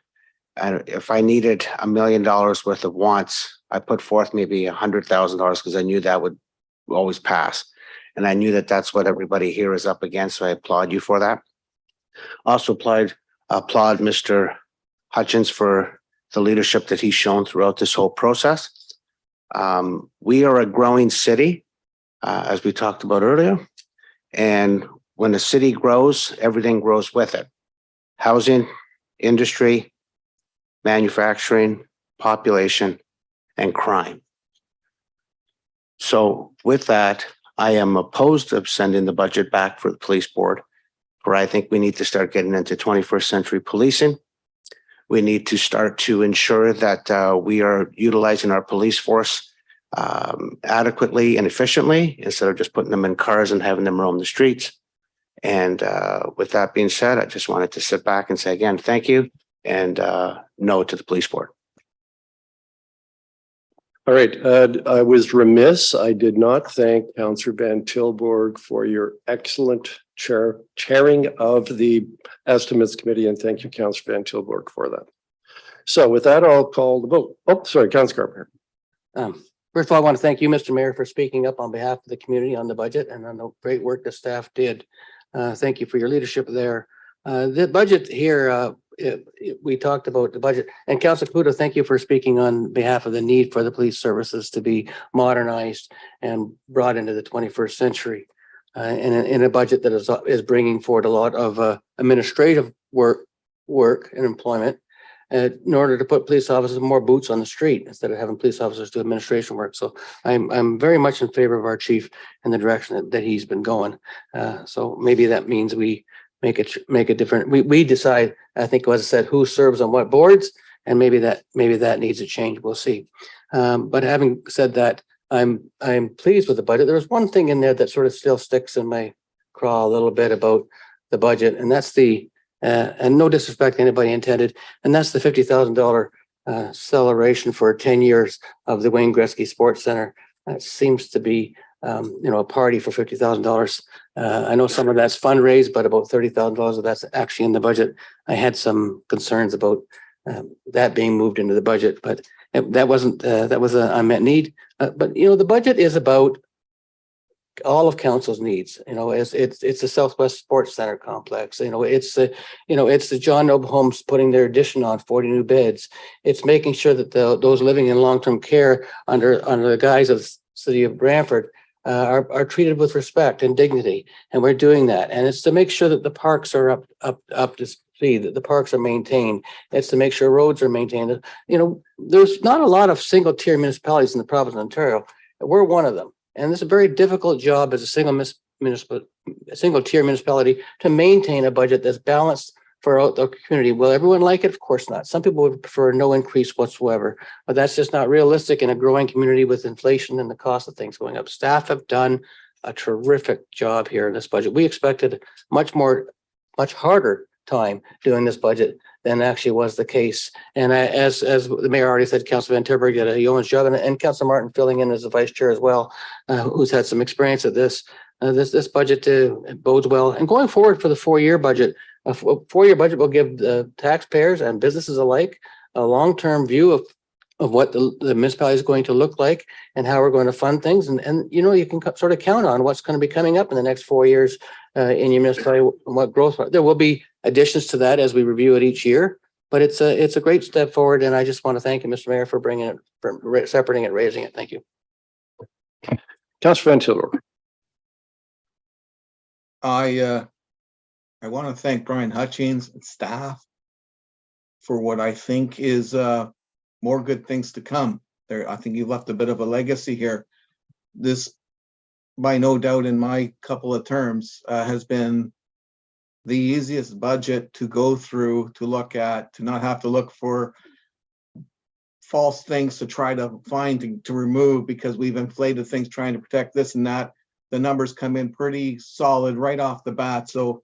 if I needed $1 million worth of wants, I put forth maybe $100,000 because I knew that would always pass. And I knew that that's what everybody here is up against. So I applaud you for that. Also applaud Mr. Hutchins for the leadership that he's shown throughout this whole process. We are a growing city, as we talked about earlier. And when a city grows, everything grows with it. Housing, industry, manufacturing, population, and crime. So with that, I am opposed to sending the budget back for the police board, where I think we need to start getting into 21st century policing. We need to start to ensure that we are utilizing our police force adequately and efficiently, instead of just putting them in cars and having them roam the streets. And with that being said, I just wanted to sit back and say again, thank you, and no to the police board. All right, I was remiss. I did not thank Councillor Van Tilburg for your excellent chairing of the Estimates Committee, and thank you, Councillor Van Tilburg, for that. So with that, I'll call the vote. Oh, sorry, Councillor Carpenter. First of all, I want to thank you, Mr. Mayor, for speaking up on behalf of the community on the budget and on the great work the staff did. Thank you for your leadership there. The budget here, we talked about the budget, and Councilor Caputo, thank you for speaking on behalf of the need for the police services to be modernized and brought into the 21st century in a budget that is bringing forward a lot of administrative work and employment in order to put police officers more boots on the street instead of having police officers do administration work. So I'm very much in favor of our chief and the direction that he's been going. So maybe that means we make a different. We decide. I think, as I said, who serves on what boards, and maybe that needs a change. We'll see. But having said that, I'm pleased with the budget. There was one thing in there that sort of still sticks in my craw a little bit about the budget, and that's the and no disrespect to anybody intended, and that's the $50,000 celebration for 10 years of the Wayne Gretzky Sports Center. That seems to be a party for $50,000. I know some of that's fundraised, but about $30,000 of that's actually in the budget. I had some concerns about that being moved into the budget, but that wasn't that was an unmet need. But the budget is about all of council's needs. It's the Southwest Sports Center complex. It's the John Noble Homes putting their addition on 40 new beds. It's making sure that those living in long-term care under the guise of City of Brantford are treated with respect and dignity, and we're doing that. And it's to make sure that the parks are up to speed, that the parks are maintained. It's to make sure roads are maintained. There's not a lot of single-tier municipalities in the province of Ontario. We're one of them, and it's a very difficult job as a single-tier municipality to maintain a budget that's balanced for the community. Will everyone like it? Of course not. Some people would prefer no increase whatsoever, but that's just not realistic in a growing community with inflation and the cost of things going up. Staff have done a terrific job here in this budget. We expected much harder time doing this budget than actually was the case. And as the mayor already said, Councilor Van Tilburg did a yeoman's job, and Councilor Martin filling in as the vice chair as well, who's had some experience at this. This budget bodes well. And going forward for the 4-year budget, a 4-year budget will give the taxpayers and businesses alike a long-term view of what the municipality is going to look like and how we're going to fund things. And you know, you can sort of count on what's going to be coming up in the next 4 years in your municipality, and what growth. There will be additions to that as we review it each year, but it's a great step forward. And I just want to thank you, Mr. Mayor, for bringing it, for separating it, raising it. Thank you. Councillor Van Tilburg. I want to thank Brian Hutchings and staff for what I think is more good things to come. There, I think you've left a bit of a legacy here. This, by no doubt, in my couple of terms, has been the easiest budget to go through, to look at, to not have to look for false things to try to find to remove, because we've inflated things trying to protect this and that. The numbers come in pretty solid right off the bat. So,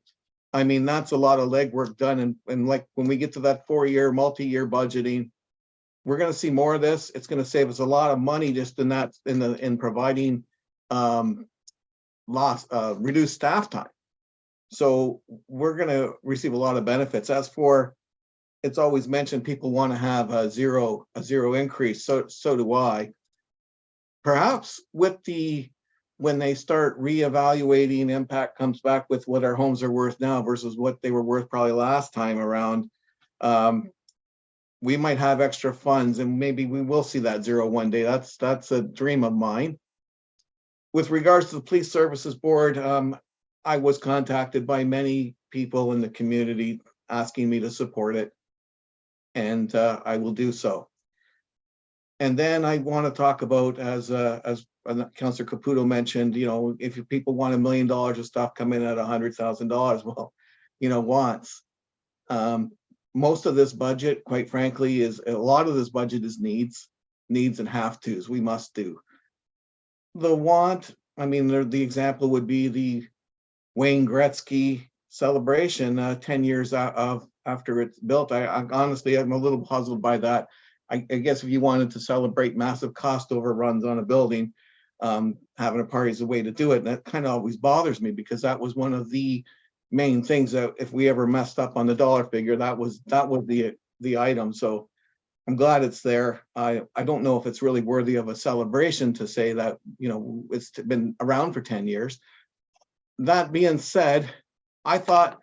I mean, that's a lot of legwork done. And like when we get to that 4-year, multi-year budgeting, we're going to see more of this. It's going to save us a lot of money just in that, in providing reduced staff time. So we're going to receive a lot of benefits. As for, it's always mentioned people want to have a zero increase. So do I. Perhaps with when they start reevaluating, impact comes back with what our homes are worth now versus what they were worth probably last time around. We might have extra funds, and maybe we will see that zero one day. That's a dream of mine. With regards to the Police Services Board, I was contacted by many people in the community asking me to support it, and I will do so. And then I want to talk about, as Councillor Caputo mentioned, you know, if people want $1 million of stuff come in at $100,000, well, you know, wants. Most of this budget, quite frankly, a lot of this budget is needs and have tos. We must do. The want, I mean, the example would be the Wayne Gretzky celebration 10 years after it's built. I honestly, I'm a little puzzled by that. I guess if you wanted to celebrate massive cost overruns on a building, having a party is a way to do it. And that kind of always bothers me, because that was one of the main things that if we ever messed up on the dollar figure, that was the item. So I'm glad it's there. I don't know if it's really worthy of a celebration to say that, you know, it's been around for 10 years. That being said, I thought,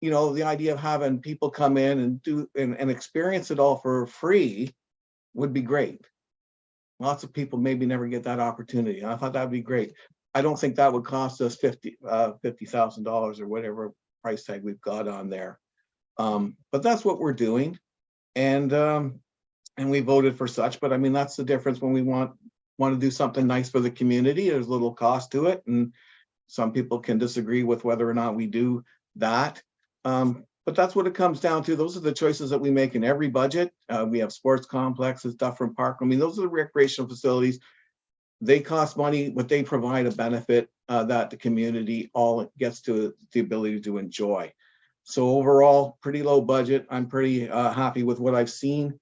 you know, the idea of having people come in and do and experience it all for free would be great. Lots of people maybe never get that opportunity. I thought that'd be great. I don't think that would cost us $50,000 or whatever price tag we've got on there. But that's what we're doing, and we voted for such. But I mean, that's the difference when we want to do something nice for the community. There's little cost to it, and some people can disagree with whether or not we do that. But that's what it comes down to. Those are the choices that we make in every budget. We have sports complexes, Dufferin Park. I mean, those are the recreational facilities. They cost money, but they provide a benefit that the community all gets to the ability to enjoy. So overall, pretty low budget. I'm pretty happy with what I've seen.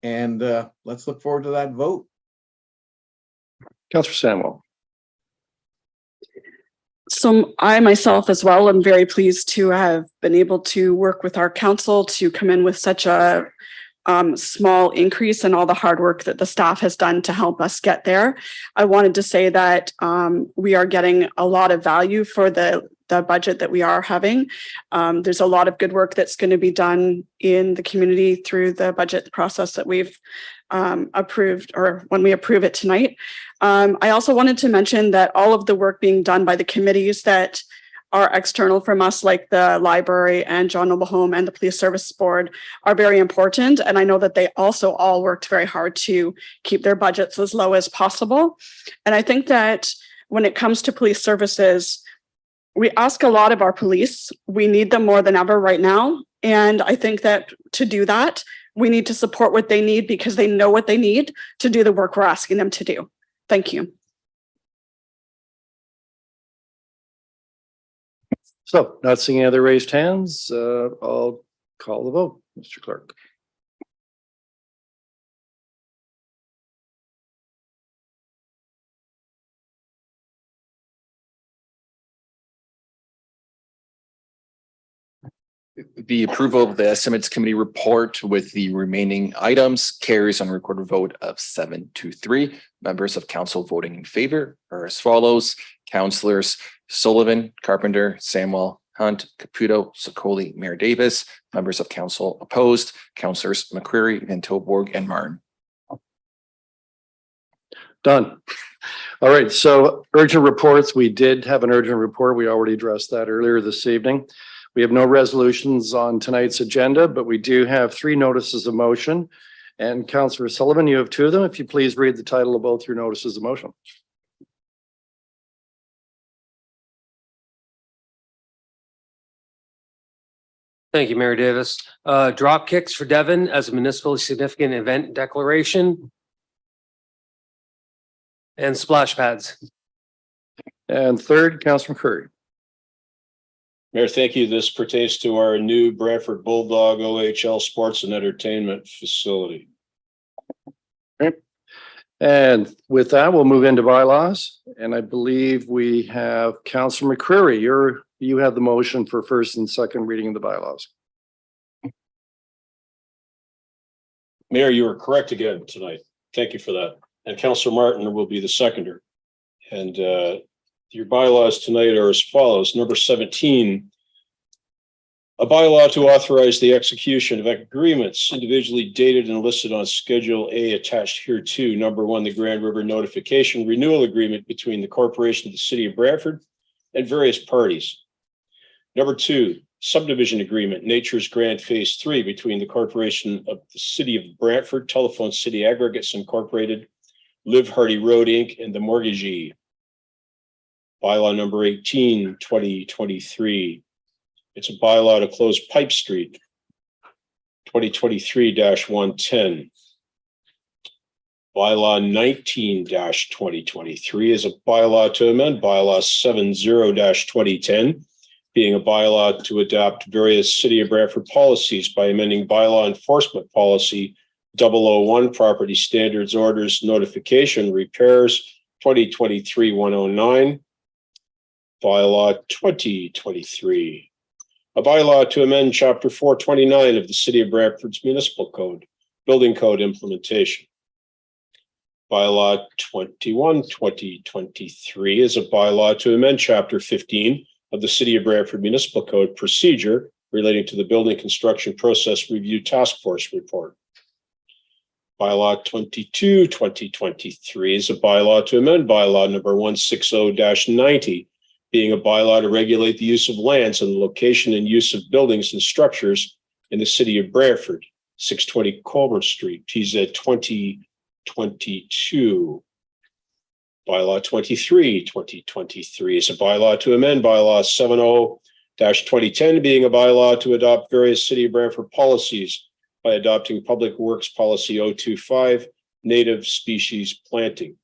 And let's look forward to that vote. Councillor Samuel. So I myself as well am very pleased to have been able to work with our council to come in with such a small increase in all the hard work that the staff has done to help us get there. I wanted to say that we are getting a lot of value for the budget that we are having. There's a lot of good work that's going to be done in the community through the budget process that we've approved, or when we approve it tonight. I also wanted to mention that all of the work being done by the committees that are external from us, like the library and John Noble Home and the Police Service Board, are very important. And I know that they also all worked very hard to keep their budgets as low as possible. And I think that when it comes to police services, we ask a lot of our police. We need them more than ever right now. And I think that to do that, we need to support what they need, because they know what they need to do the work we're asking them to do. Thank you. So, not seeing any other raised hands, I'll call the vote, Mr. Clerk. The approval of the estimates committee report with the remaining items carries on recorded vote of 7-3. Members of council voting in favor are as follows: Councillors Sullivan, Carpenter, Samwell, Hunt, Caputo, Sokoli, Mayor Davis. Members of council opposed: Councillors McCreary, Van Tilburg, and Martin. Done. All right, so urgent reports. We did have an urgent report. We already addressed that earlier this evening. We have no resolutions on tonight's agenda, but we do have 3 notices of motion. And Councillor Sullivan, you have 2 of them. If you please read the title of both your notices of motion. Thank you, Mayor Davis. Drop kicks for Devon as a municipally significant event declaration. And splash pads. And third, Councillor McCurry. Mayor, thank you. This pertains to our new Brantford Bulldog OHL Sports and Entertainment Facility. Okay. And with that, we'll move into bylaws. And I believe we have Councillor McCreary. You have the motion for first and second reading of the bylaws. Mayor, you were correct again tonight. Thank you for that. And Councillor Martin will be the seconder. And your bylaws tonight are as follows. Number 17, a bylaw to authorize the execution of agreements individually dated and listed on Schedule A attached here to. Number 1, the Grand River Notification Renewal Agreement between the Corporation of the City of Brantford and various parties. Number 2, subdivision agreement, Nature's Grand Phase 3 between the Corporation of the City of Brantford, Telephone City Aggregates Incorporated, Live Hardy Road Inc., and the mortgagee. Bylaw number 18, 2023. It's a bylaw to close Pipe Street, 2023-110. Bylaw 19-2023 is a bylaw to amend bylaw 70-2010, being a bylaw to adopt various City of Brantford policies by amending bylaw enforcement policy 001, property standards, orders, notification, repairs, 2023-109. Bylaw 2023, a bylaw to amend Chapter 429 of the City of Brantford's Municipal Code, Building Code Implementation. Bylaw 21, 2023 is a bylaw to amend Chapter 15 of the City of Brantford Municipal Code, Procedure relating to the Building Construction Process Review Task Force Report. Bylaw 22, 2023 is a bylaw to amend bylaw number 160-90, being a bylaw to regulate the use of lands and the location and use of buildings and structures in the City of Brantford, 620 Colbert Street, TZ 2022. Bylaw 23, 2023 is a bylaw to amend bylaw 70-2010, being a bylaw to adopt various City of Brantford policies by adopting Public Works Policy 025, native species planting.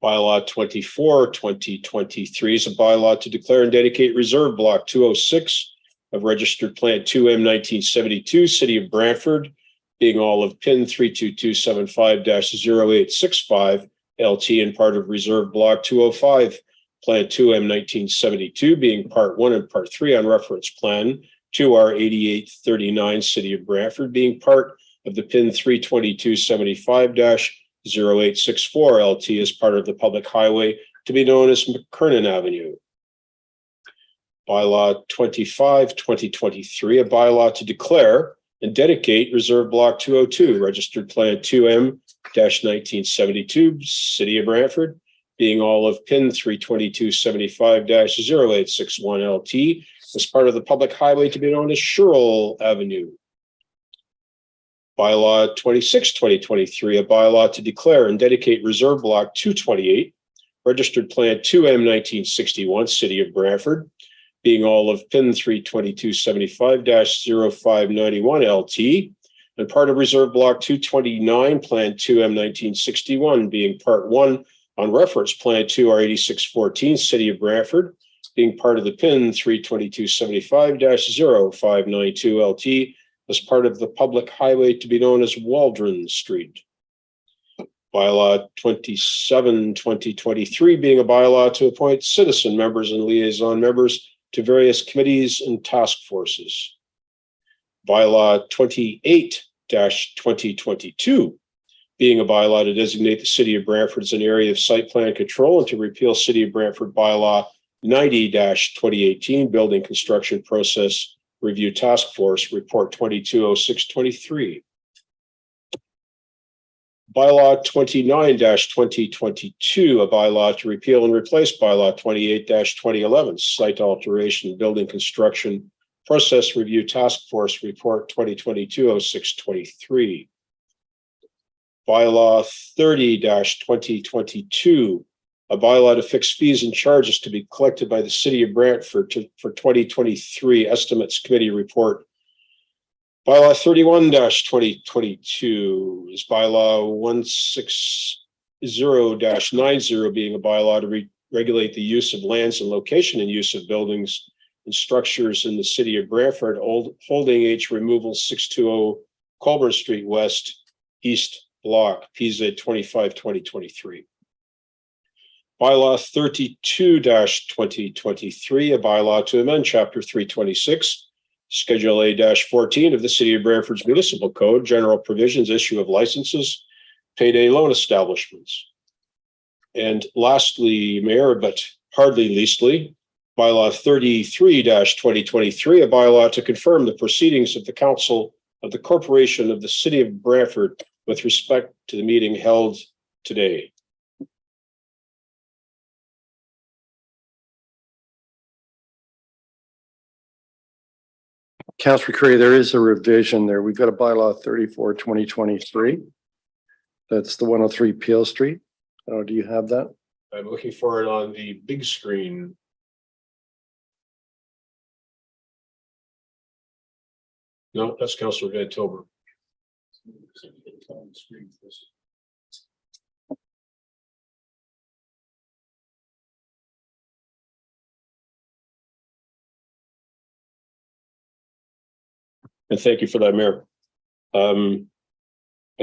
Bylaw 24, 2023 is a bylaw to declare and dedicate Reserve Block 206 of Registered Plant 2M 1972, City of Brantford, being all of PIN 32275-0865 LT and part of Reserve Block 205, Plant 2M 1972, being Part 1 and Part 3 on Reference Plan 2R 8839, City of Brantford, being part of the PIN 32275-0864 LT as part of the public highway to be known as McKernan Avenue. Bylaw 25, 2023, a bylaw to declare and dedicate Reserve Block 202, Registered Plan 2M-1972, City of Brantford, being all of PIN 32275-0861 LT as part of the public highway to be known as Sherrill Avenue. Bylaw 26, 2023, a bylaw to declare and dedicate Reserve Block 228, Registered Plan 2M-1961, City of Brantford, being all of PIN 32275-0591 LT, and part of Reserve Block 229, Plan 2M-1961, being Part 1 on Reference Plan 2R8614, City of Brantford, being part of the PIN 32275-0592 LT, as part of the public highway to be known as Waldron Street. Bylaw 27, 2023, being a bylaw to appoint citizen members and liaison members to various committees and task forces. Bylaw 28-2022, being a bylaw to designate the city of Brantford as an area of site plan control and to repeal City of Brantford bylaw 90-2018, building construction process review task force report 220623. Bylaw 29-2022, a bylaw to repeal and replace bylaw 28-2011, site alteration, building construction process review task force report 2022-0623. Bylaw 30-2022, a bylaw to fix fees and charges to be collected by the city of Brantford for 2023 estimates committee report. Bylaw 31-2022 is bylaw 160-90, being a bylaw to regulate the use of lands and location and use of buildings and structures in the city of Brantford, holding H removal 620 Colburn Street West, East Block, PZ 25-2023. Bylaw 32-2023, a bylaw to amend Chapter 326, Schedule A-14 of the City of Brantford's Municipal Code, General Provisions, Issue of Licenses, Payday Loan Establishments. And lastly, Mayor, but hardly leastly, Bylaw 33-2023, a bylaw to confirm the proceedings of the Council of the Corporation of the City of Brantford with respect to the meeting held today. Councillor Curry, there is a revision there. We've got a bylaw 34-2023. That's the 103 Peel Street. Oh, do you have that? I'm looking for it on the big screen. No, that's Councillor Van Tilburg. And thank you for that, Mayor. I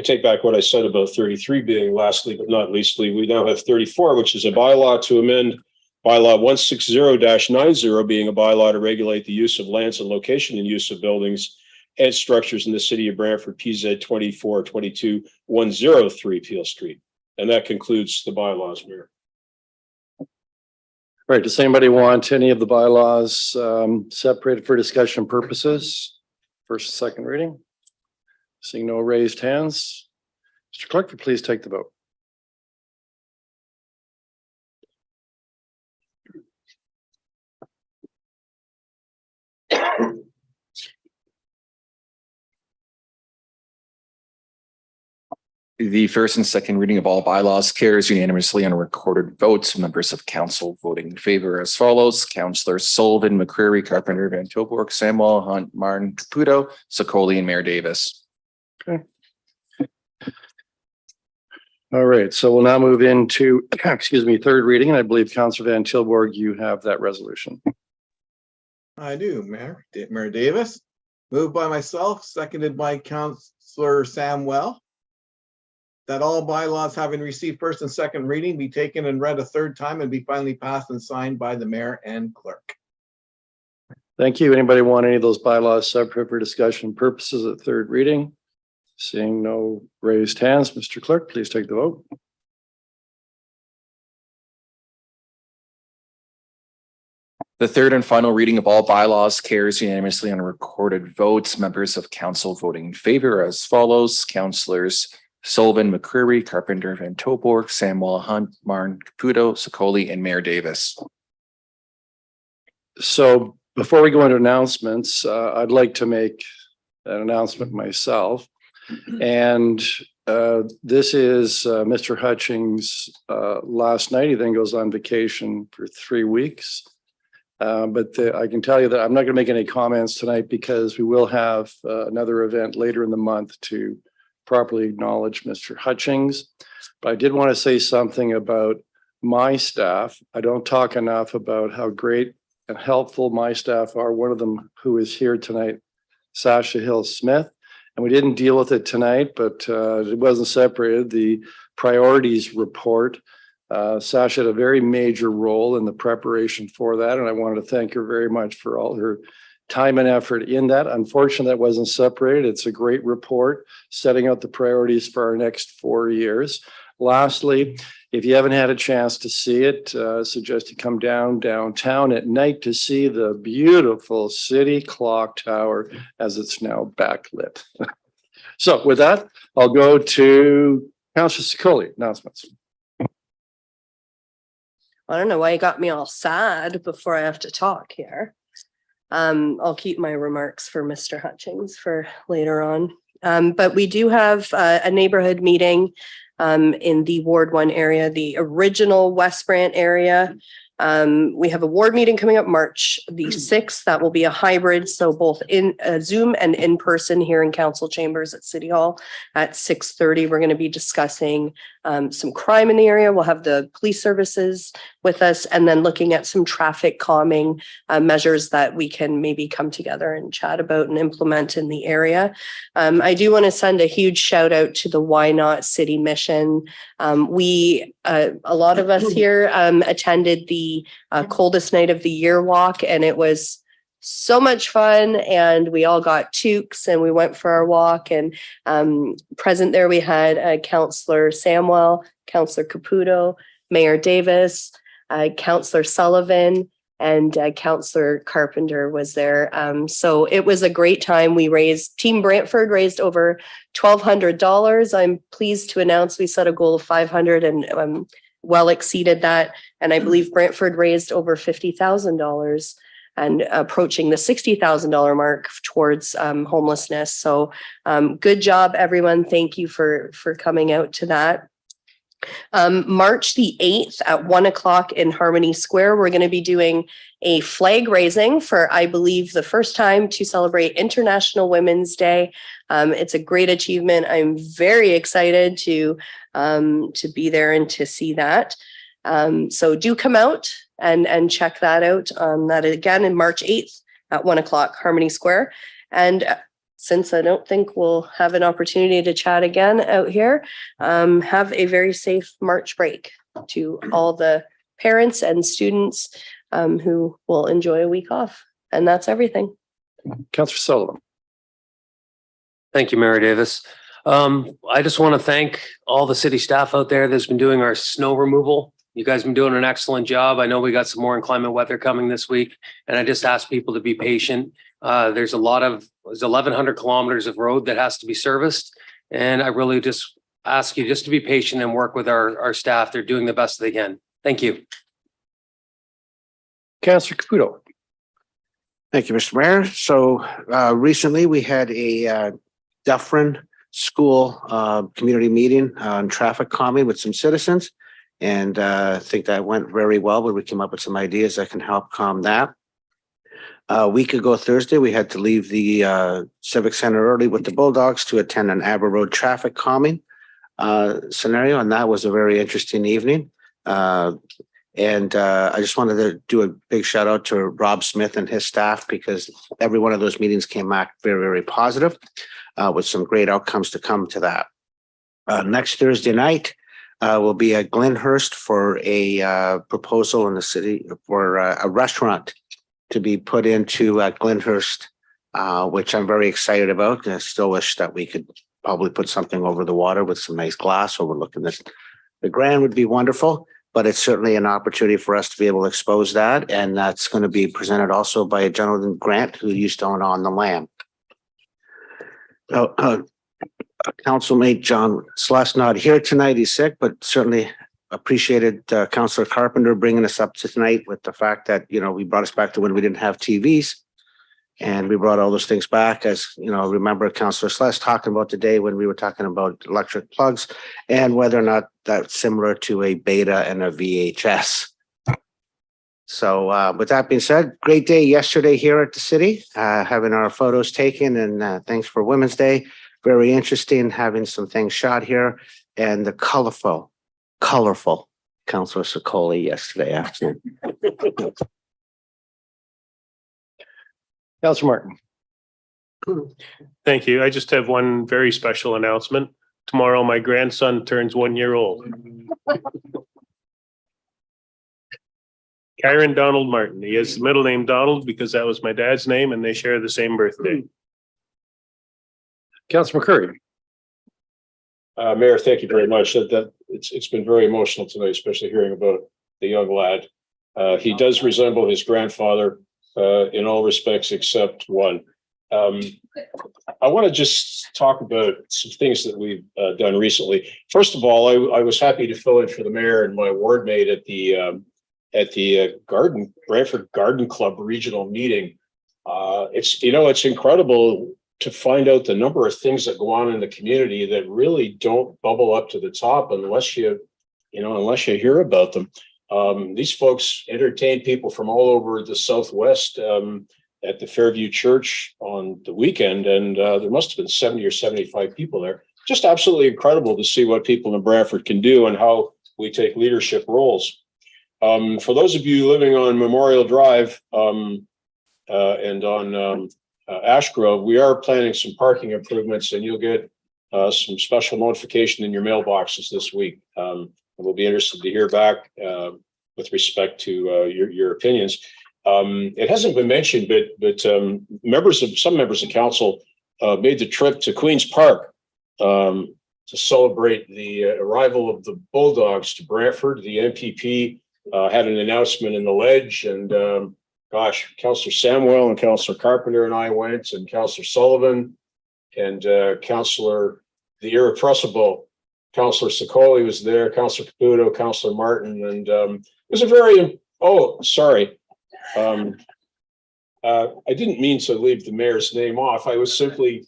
take back what I said about 33 being lastly, but not leastly. We now have 34, which is a bylaw to amend bylaw 160-90, being a bylaw to regulate the use of lands and location and use of buildings and structures in the city of Brantford, PZ 24-22-103 Peel Street. And that concludes the bylaws, Mayor. Right. Does anybody want any of the bylaws separated for discussion purposes? First, second reading. Seeing no raised hands. Mr. Clerk, please take the vote. The first and second reading of all bylaws carries unanimously on recorded votes. Members of council voting in favor as follows: Councillors Sullivan, McCreary, Carpenter, Van Tilburg, Samwell, Hunt, Martin, Caputo, Sokoli, and Mayor Davis. Okay. All right, so we'll now move into, excuse me, third reading, and I believe Councillor Van Tilburg, you have that resolution. I do, Mayor Davis. Moved by myself, seconded by Councillor Samwell, that all bylaws having received first and second reading be taken and read a third time and be finally passed and signed by the mayor and clerk. Thank you. Anybody want any of those bylaws separate for discussion purposes at third reading? Seeing no raised hands, Mr. Clerk, please take the vote. The third and final reading of all bylaws carries unanimously on recorded votes. Members of council voting in favor as follows: Councillors Sullivan, McCreary, Carpenter, Van Tilburg, Samwell, Hunt, Martin, Caputo, Sokoli, and Mayor Davis. So before we go into announcements, I'd like to make an announcement myself. And this is Mr. Hutchings' last night. He then goes on vacation for 3 weeks. But I can tell you that I'm not going to make any comments tonight because we will have another event later in the month to properly acknowledge Mr. Hutchings. But I did want to say something about my staff. I don't talk enough about how great and helpful my staff are. One of them who is here tonight, Sasha Hill Smith. And we didn't deal with it tonight, but it wasn't separated. The priorities report Sasha had a very major role in the preparation for that, and I wanted to thank her very much for all her time and effort in that. Unfortunately, that wasn't separated. It's a great report setting out the priorities for our next 4 years. Lastly, if you haven't had a chance to see it, suggest you come downtown at night to see the beautiful city clock tower as it's now backlit. So with that, I'll go to Councillor Sikoli, announcements. I don't know why you got me all sad before I have to talk here. I'll keep my remarks for Mr. Hutchings for later on. But we do have a neighborhood meeting in the Ward 1 area, the original West Brant area. We have a ward meeting coming up March the 6th. That will be a hybrid, so both in Zoom and in person here in council chambers at City Hall at 6:30. We're going to be discussing some crime in the area. We'll have the police services with us, and then looking at some traffic calming measures that we can maybe come together and chat about and implement in the area. I do want to send a huge shout out to the Why Not City Mission. A lot of us here attended the coldest night of the year walk, and it was so much fun, and we all got toques and we went for our walk. And present there we had Councillor Samwell, Councillor Caputo, Mayor Davis, Councillor Sullivan, and Councillor Carpenter was there. So it was a great time. Team Brantford raised over $1,200. I'm pleased to announce we set a goal of 500 and well exceeded that. And I believe Brantford raised over $50,000 and approaching the $60,000 mark towards homelessness. So good job, everyone. Thank you for coming out to that. March the 8th at 1 o'clock in Harmony Square, we're going to be doing a flag raising for, I believe, the first time to celebrate International Women's Day. It's a great achievement. I'm very excited to be there and to see that. So do come out and check that out. That again in March 8th at 1 o'clock, Harmony Square. And since I don't think we'll have an opportunity to chat again out here, have a very safe March break to all the parents and students who will enjoy a week off. And that's everything. Councillor Sullivan. Thank you, Mayor Davis. I just want to thank all the city staff out there that's been doing our snow removal. You guys have been doing an excellent job. I know we got some more inclement weather coming this week, and I just ask people to be patient. There's 1,100 kilometers of road that has to be serviced, and I really just ask you just to be patient and work with our staff. They're doing the best they can. Thank you. Councillor Caputo. Thank you, Mr. Mayor. So recently we had a Dufferin School community meeting on traffic calming with some citizens. And I think that went very well, but we came up with some ideas that can help calm that. A week ago Thursday, we had to leave the Civic Center early with the Bulldogs to attend an Aber Road traffic calming scenario. And that was a very interesting evening. I just wanted to do a big shout out to Rob Smith and his staff, because every one of those meetings came back very, very positive with some great outcomes to come to that. Next Thursday night, will be at Glenhurst for a proposal in the city for a restaurant to be put into Glenhurst, which I'm very excited about. And I still wish that we could probably put something over the water with some nice glass overlooking this. The Grand would be wonderful, but it's certainly an opportunity for us to be able to expose that. And that's going to be presented also by a gentleman, Grant, who used to own On the Lamb. Councilmate John Sluss not here tonight. He's sick, but certainly appreciated Councillor Carpenter bringing us up to tonight with the fact that, we brought us back to when we didn't have TVs, and we brought all those things back. As remember Councillor Sluss talking about today when we were talking about electric plugs and whether or not that's similar to a beta and a VHS. So with that being said, great day yesterday here at the city, having our photos taken, and thanks for Women's Day. Very interesting having some things shot here, and the colorful Councillor Sikoli yesterday afternoon. Councillor Martin. Thank you. I just have one very special announcement. Tomorrow, my grandson turns 1 year old. Kyron Donald Martin. He has the middle name Donald because that was my dad's name and they share the same birthday. Councillor McCurry. Mayor, thank you very much. It's been very emotional tonight, especially hearing about the young lad. He does resemble his grandfather in all respects except one. I want to just talk about some things that we've done recently. First of all, I was happy to fill in for the mayor and my ward mate at the Brantford Garden Club regional meeting. It's incredible to find out the number of things that go on in the community that really don't bubble up to the top unless you hear about them. These folks entertain people from all over the Southwest at the Fairview Church on the weekend, and there must have been 70 or 75 people there. Just absolutely incredible to see what people in Brantford can do and how we take leadership roles. For those of you living on Memorial Drive and on Ash Grove, we are planning some parking improvements, and you'll get some special notification in your mailboxes this week. We'll be interested to hear back with respect to your opinions. It hasn't been mentioned, but some members of council made the trip to Queen's Park to celebrate the arrival of the Bulldogs to Brantford. The MPP had an announcement in the Ledge, and Councillor Samuel and Councillor Carpenter and I went, and Councillor Sullivan and Councillor the irrepressible Councillor Sicoli was there, Councillor Caputo, Councillor Martin, and it was a very, I didn't mean to leave the mayor's name off. I was simply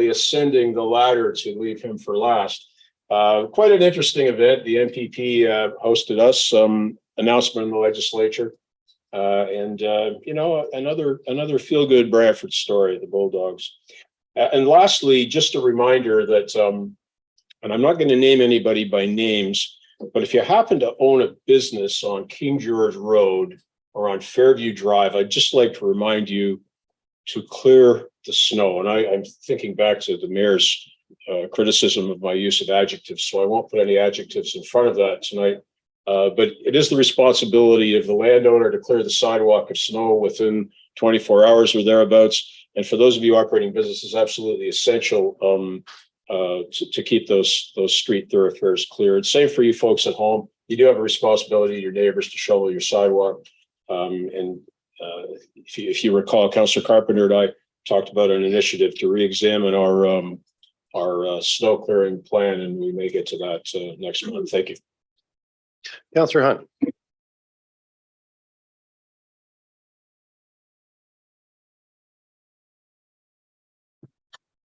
ascending the ladder to leave him for last. Quite an interesting event. The MPP hosted us, announcement in the legislature. Another feel-good Brantford story, the Bulldogs. And lastly, just a reminder that, and I'm not going to name anybody by names, but if you happen to own a business on King George Road or on Fairview Drive, I'd just like to remind you to clear the snow. And I'm thinking back to the mayor's criticism of my use of adjectives, so I won't put any adjectives in front of that tonight. But it is the responsibility of the landowner to clear the sidewalk of snow within 24 hours or thereabouts. And for those of you operating businesses, absolutely essential to keep those street thoroughfares cleared. Same for you folks at home. You do have a responsibility to your neighbors to shovel your sidewalk. If you recall, Councillor Carpenter and I talked about an initiative to re-examine our snow clearing plan, and we may get to that next month. Thank you. Councillor Hunt.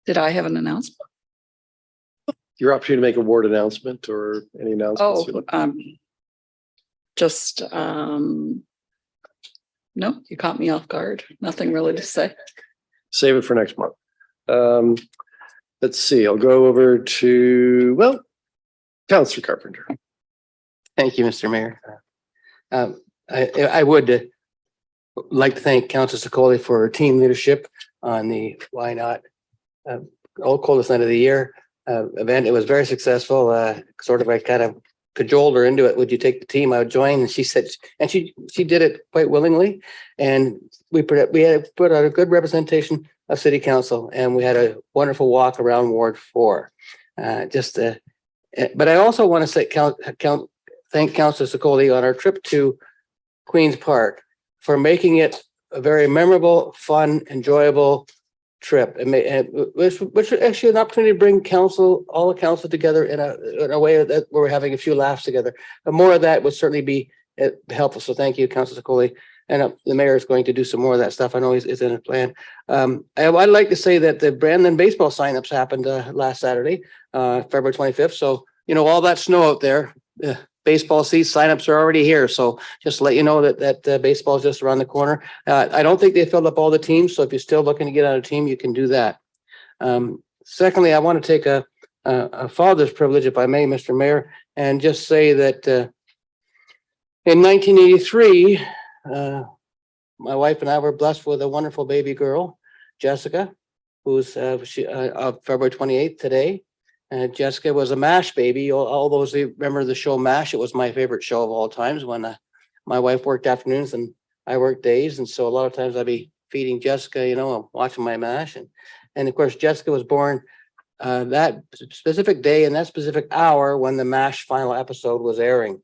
Did I have an announcement? Your opportunity to make a ward announcement or any announcements. No, you caught me off guard. Nothing really to say. Save it for next month. Let's see, I'll go over to, Councillor Carpenter. Thank you, Mr. Mayor. I would like to thank Councillor Sicoli for her team leadership on the Why Not Coldest Night of the Year event. It was very successful. I kind of cajoled her into it. Would you take the team? I would join. And she said, and she did it quite willingly. And we put out a good representation of City Council, and we had a wonderful walk around Ward 4. But I also want to say, thank Councillor Sicoli on our trip to Queen's Park for making it a very memorable, fun, enjoyable trip, which was actually an opportunity to bring all the council together in a way that where we're having a few laughs together. But more of that would certainly be helpful. So thank you, Councillor Sicoli. And the mayor is going to do some more of that stuff. I know he's in a plan. I'd like to say that the Brandon baseball signups happened last Saturday, February 25th. So, all that snow out there, baseball seats, signups are already here. So just to let you know that baseball is just around the corner. I don't think they filled up all the teams. So if you're still looking to get on a team, you can do that. Secondly, I want to take a father's privilege, if I may, Mr. Mayor, and just say that in 1983, my wife and I were blessed with a wonderful baby girl, Jessica, who's February 28th today. Jessica was a MASH baby. All those who remember the show MASH, it was my favorite show of all times when my wife worked afternoons and I worked days. And so a lot of times I'd be feeding Jessica, you know, I'm watching my MASH. And of course, Jessica was born that specific day and that specific hour when the MASH final episode was airing.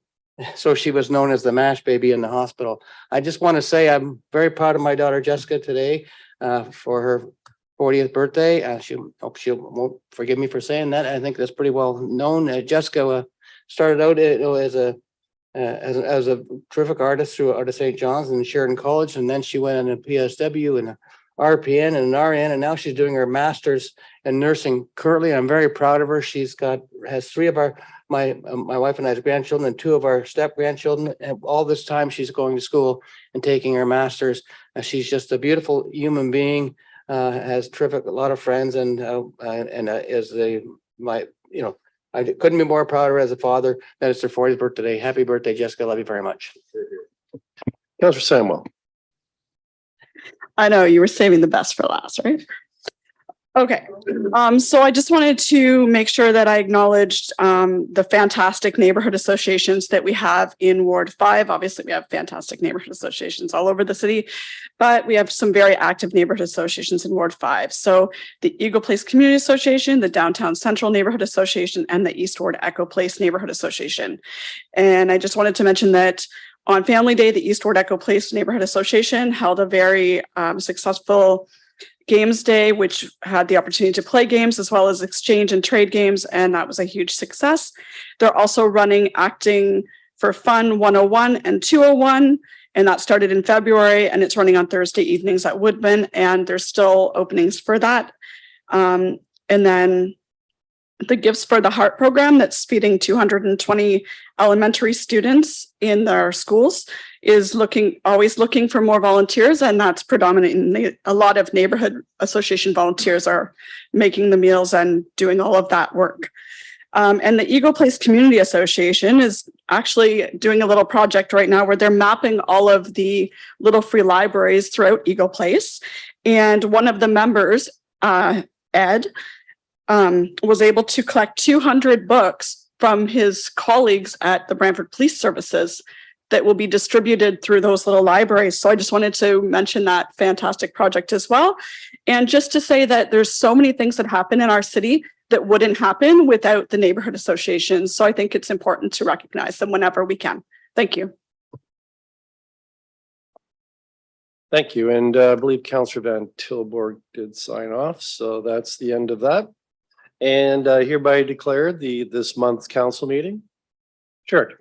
So she was known as the MASH baby in the hospital. I just want to say I'm very proud of my daughter Jessica today for her 40th birthday. She hope she won't forgive me for saying that. I think that's pretty well known. Jessica started out as a terrific artist through Art of St. John's and Sheridan College, and then she went on a PSW and a RPN and an RN, and now she's doing her master's in nursing currently. I'm very proud of her. Has three of my wife and I's grandchildren and two of our step grandchildren. And all this time she's going to school and taking her master's. She's just a beautiful human being. Has a lot of friends, and I couldn't be more proud of her as a father. That it's her 40th birthday. Happy birthday, Jessica. Love you very much. Councillor Samuel. I know you were saving the best for last, right? Okay, so I just wanted to make sure that I acknowledged the fantastic neighborhood associations that we have in Ward 5. Obviously, we have fantastic neighborhood associations all over the city, but we have some very active neighborhood associations in Ward 5. So the Eagle Place Community Association, the Downtown Central Neighborhood Association, and the East Ward Echo Place Neighborhood Association. And I just wanted to mention that on Family Day, the East Ward Echo Place Neighborhood Association held a very successful Games Day, which had the opportunity to play games as well as exchange and trade games, and that was a huge success. They're also running Acting for Fun 101 and 201, and that started in February, and it's running on Thursday evenings at Woodman, and there's still openings for that. And then the Gifts for the Heart program that's feeding 220 elementary students in their schools is always looking for more volunteers, and that's predominantly a lot of neighborhood association volunteers are making the meals and doing all of that work. And the Eagle Place Community Association is actually doing a little project right now where they're mapping all of the little free libraries throughout Eagle Place. And one of the members, Ed, was able to collect 200 books from his colleagues at the Brantford Police Services that will be distributed through those little libraries. So I just wanted to mention that fantastic project as well. And just to say that there's so many things that happen in our city that wouldn't happen without the neighborhood associations. So I think it's important to recognize them whenever we can. Thank you. Thank you. And I believe Councillor Van Tilborg did sign off. So that's the end of that. And hereby declare this month's council meeting. Sure.